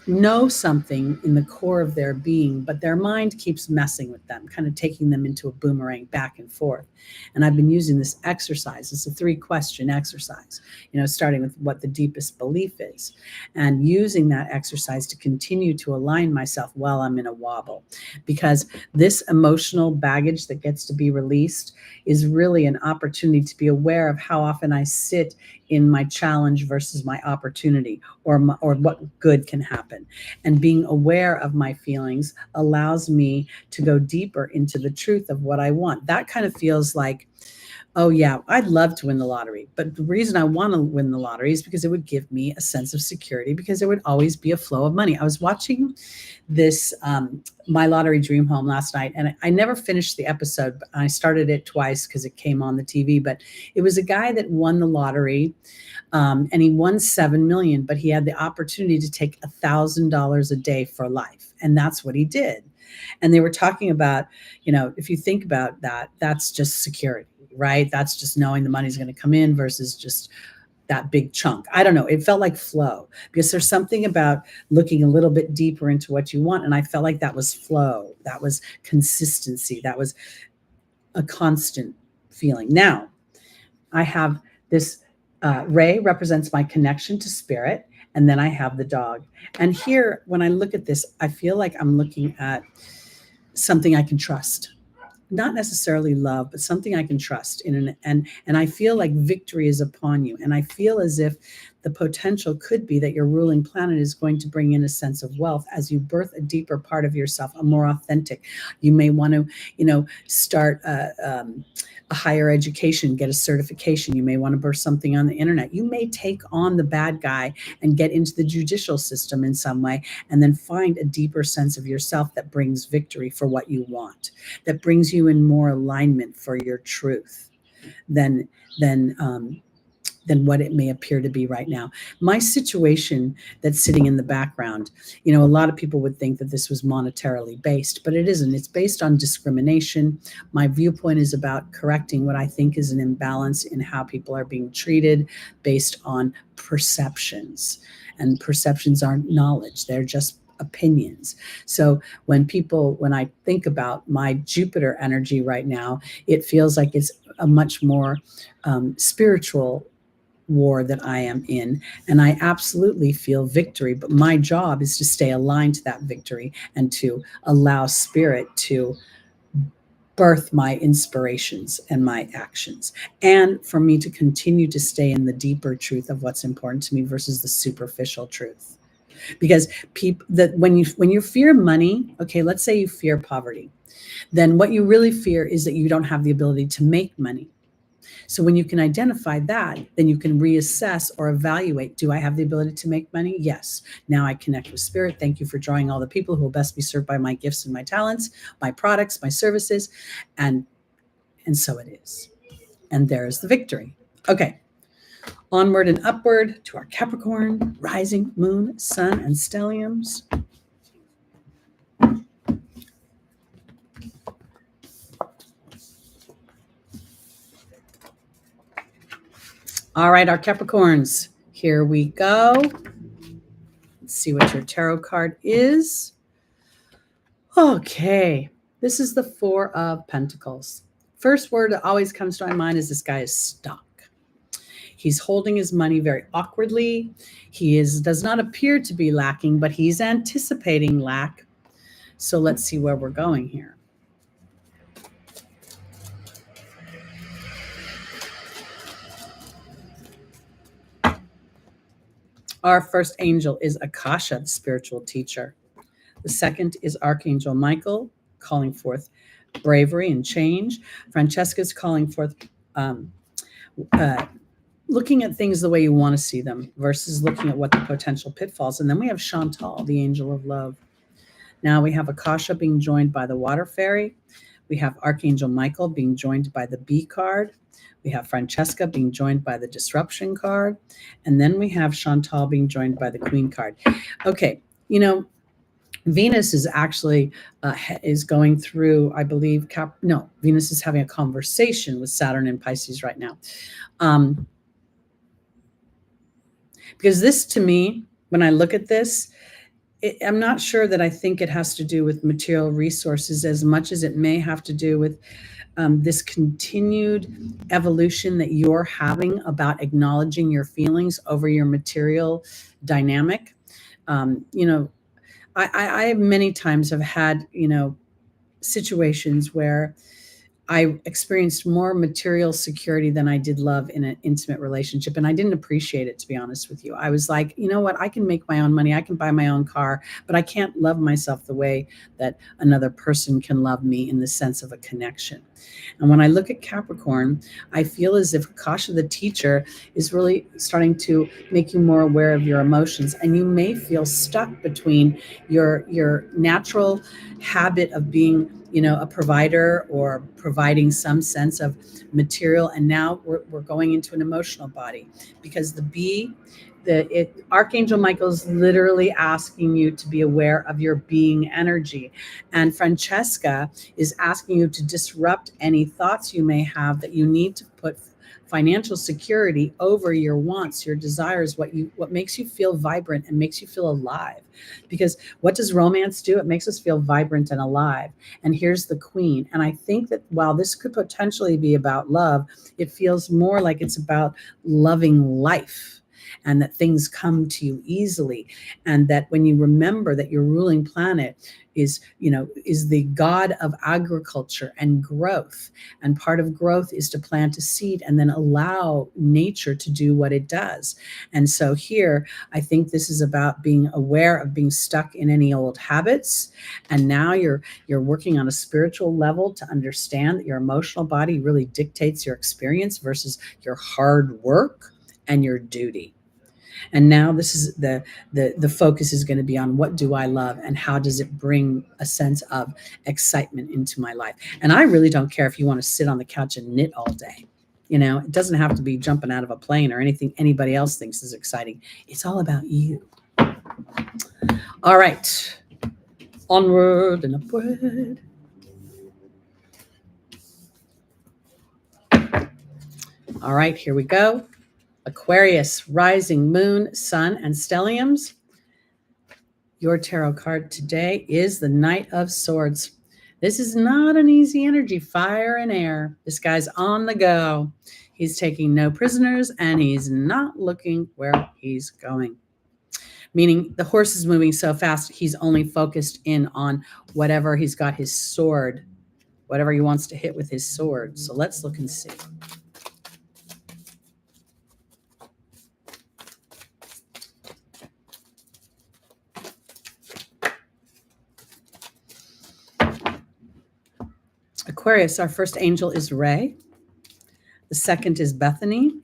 know something in the core of their being, but their mind keeps messing with them, kind of taking them into a boomerang back and forth. And I've been using this exercise. It's a 3-question exercise, starting with what the deepest belief is, and using that exercise to continue to align myself while I'm in a wobble. Because this emotional baggage that gets to be released is really an opportunity to be aware of how often I sit in my challenge versus my opportunity, or what good can happen. And being aware of my feelings allows me to go deeper into the truth of what I want. That kind of feels like, oh yeah, I'd love to win the lottery. But the reason I want to win the lottery is because it would give me a sense of security, because there would always be a flow of money. I was watching this My Lottery Dream Home last night, and I never finished the episode, but I started it twice because it came on the TV. But it was a guy that won the lottery, and he won $7 million, but he had the opportunity to take $1,000 a day for life, and that's what he did. And they were talking about, if you think about that, that's just security, right? That's just knowing the money's going to come in versus just that big chunk. I don't know. It felt like flow, because there's something about looking a little bit deeper into what you want. And I felt like that was flow. That was consistency. That was a constant feeling. Now I have this, Ray represents my connection to spirit. And then I have the dog. And here, when I look at this, I feel like I'm looking at something I can trust. Not necessarily love, but something I can trust in. And I feel like victory is upon you. And I feel as if the potential could be that your ruling planet is going to bring in a sense of wealth as you birth a deeper part of yourself, a more authentic. You may want to, start a higher education, get a certification. You may want to birth something on the internet. You may take on the bad guy and get into the judicial system in some way, and then find a deeper sense of yourself that brings victory for what you want, that brings you in more alignment for your truth than what it may appear to be right now. My situation that's sitting in the background, a lot of people would think that this was monetarily based, but it isn't. It's based on discrimination. My viewpoint is about correcting what I think is an imbalance in how people are being treated based on perceptions. And perceptions aren't knowledge. They're just opinions. So when I think about my Jupiter energy right now, it feels like it's a much more spiritual war that I am in, and I absolutely feel victory, but my job is to stay aligned to that victory and to allow spirit to birth my inspirations and my actions, and for me to continue to stay in the deeper truth of what's important to me versus the superficial truth. Because when you fear money, okay, let's say you fear poverty, then what you really fear is that you don't have the ability to make money. So when you can identify that, then you can reassess or evaluate, do I have the ability to make money? Yes. Now I connect with spirit. Thank you for drawing all the people who will best be served by my gifts and my talents, my products, my services. And so it is. And there's the victory. Okay. Onward and upward to our Capricorn, rising, moon, sun, and stelliums. All right, our Capricorns, here we go. Let's see what your tarot card is. Okay, this is the Four of Pentacles. First word that always comes to my mind is this guy is stuck. He's holding his money very awkwardly. He does not appear to be lacking, but he's anticipating lack. So let's see where we're going here. Our first angel is Akasha, the spiritual teacher. The second is Archangel Michael, calling forth bravery and change. Francesca's calling forth um, uh, looking at things the way you want to see them versus looking at what the potential pitfalls. And then we have Chantal, the angel of love. Now we have Akasha being joined by the water fairy. We have Archangel Michael being joined by the bee card. We have Francesca being joined by the disruption card. And then we have Chantal being joined by the queen card. Okay, Venus is actually is going through, I believe, Venus is having a conversation with Saturn in Pisces right now. Because this, to me, when I look at this, I'm not sure that I think it has to do with material resources as much as it may have to do with this continued evolution that you're having about acknowledging your feelings over your material dynamic. I many times have had, situations where I experienced more material security than I did love in an intimate relationship. And I didn't appreciate it, to be honest with you. I was like, you know what? I can make my own money. I can buy my own car, but I can't love myself the way that another person can love me in the sense of a connection. And when I look at Capricorn, I feel as if Akasha, the teacher, is really starting to make you more aware of your emotions. And you may feel stuck between your natural habit of being a provider or providing some sense of material. And now we're going into an emotional body because Archangel Michael is literally asking you to be aware of your being energy. And Francesca is asking you to disrupt any thoughts you may have that you need to put financial security over your wants, your desires, what makes you feel vibrant and makes you feel alive. Because what does romance do? It makes us feel vibrant and alive. And here's the queen. And I think that while this could potentially be about love, it feels more like it's about loving life. And that things come to you easily. And that when you remember that your ruling planet is the god of agriculture and growth. And part of growth is to plant a seed and then allow nature to do what it does. And so here, I think this is about being aware of being stuck in any old habits. And now you're working on a spiritual level to understand that your emotional body really dictates your experience versus your hard work and your duty. And now this is the focus is going to be on what do I love and how does it bring a sense of excitement into my life. And I really don't care if you want to sit on the couch and knit all day. It doesn't have to be jumping out of a plane or anything anybody else thinks is exciting. It's all about you. All right. Onward and upward. All right, here we go. Aquarius, rising, moon, sun, and stelliums. Your tarot card today is the Knight of Swords. This is not an easy energy, fire and air. This guy's on the go. He's taking no prisoners and he's not looking where he's going. Meaning the horse is moving so fast, he's only focused in on whatever he's got his sword, whatever he wants to hit with his sword. So let's look and see. Aquarius, our first angel is Ray. The second is Bethany.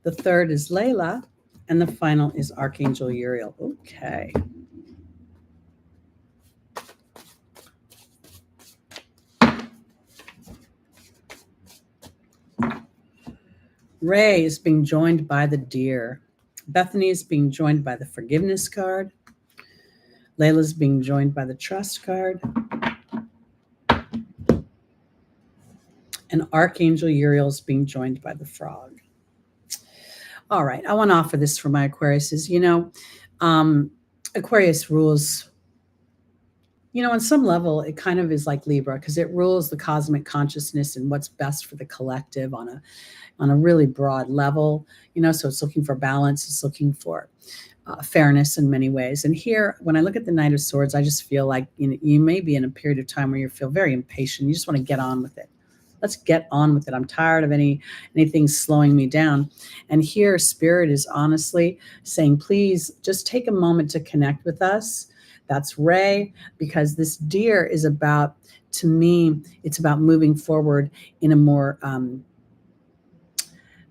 The third is Layla. And the final is Archangel Uriel. Okay. Ray is being joined by the deer. Bethany is being joined by the forgiveness card. Layla's being joined by the trust card. And Archangel Uriel is being joined by the frog. All right, I want to offer this for my Aquariuses. Aquarius rules, on some level, it kind of is like Libra because it rules the cosmic consciousness and what's best for the collective on a really broad level. So it's looking for balance. It's looking for fairness in many ways. And here, when I look at the Knight of Swords, I just feel like you may be in a period of time where you feel very impatient. You just want to get on with it. let's get on with it. I'm tired of anything slowing me down. And here Spirit is honestly saying, please just take a moment to connect with us. That's Ray, because this deer is about, to me, it's about moving forward in a more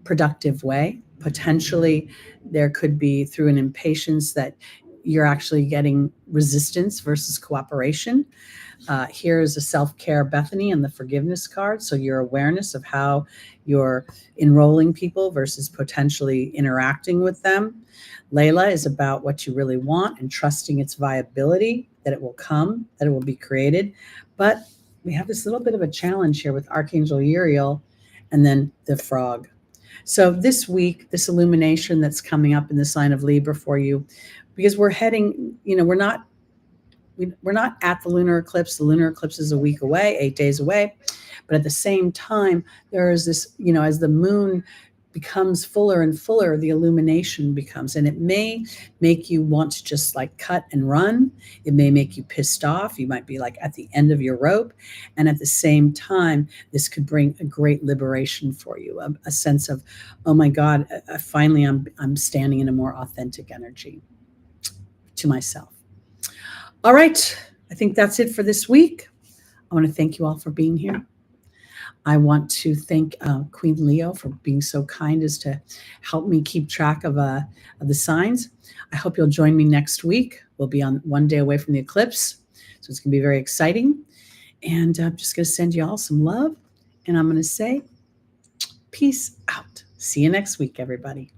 productive way. Potentially, there could be through an impatience that you're actually getting resistance versus cooperation. Here's a self-care Bethany and the forgiveness card. So your awareness of how you're enrolling people versus potentially interacting with them. Layla is about what you really want and trusting its viability, that it will come, that it will be created. But we have this little bit of a challenge here with Archangel Uriel and then the frog. So this week, this illumination that's coming up in the sign of Libra for you, because we're heading, we're not at the lunar eclipse. The lunar eclipse is a week away, 8 days away. But at the same time, there is this, as the moon becomes fuller and fuller, the illumination becomes, and it may make you want to just like cut and run. It may make you pissed off. You might be like at the end of your rope. And at the same time, this could bring a great liberation for you, a sense of, oh my God, finally I'm standing in a more authentic energy to myself. All right. I think that's it for this week. I want to thank you all for being here. I want to thank Queen Leo for being so kind as to help me keep track of the signs. I hope you'll join me next week. We'll be on one day away from the eclipse, so it's going to be very exciting. And I'm just going to send you all some love, and I'm going to say peace out. See you next week, everybody.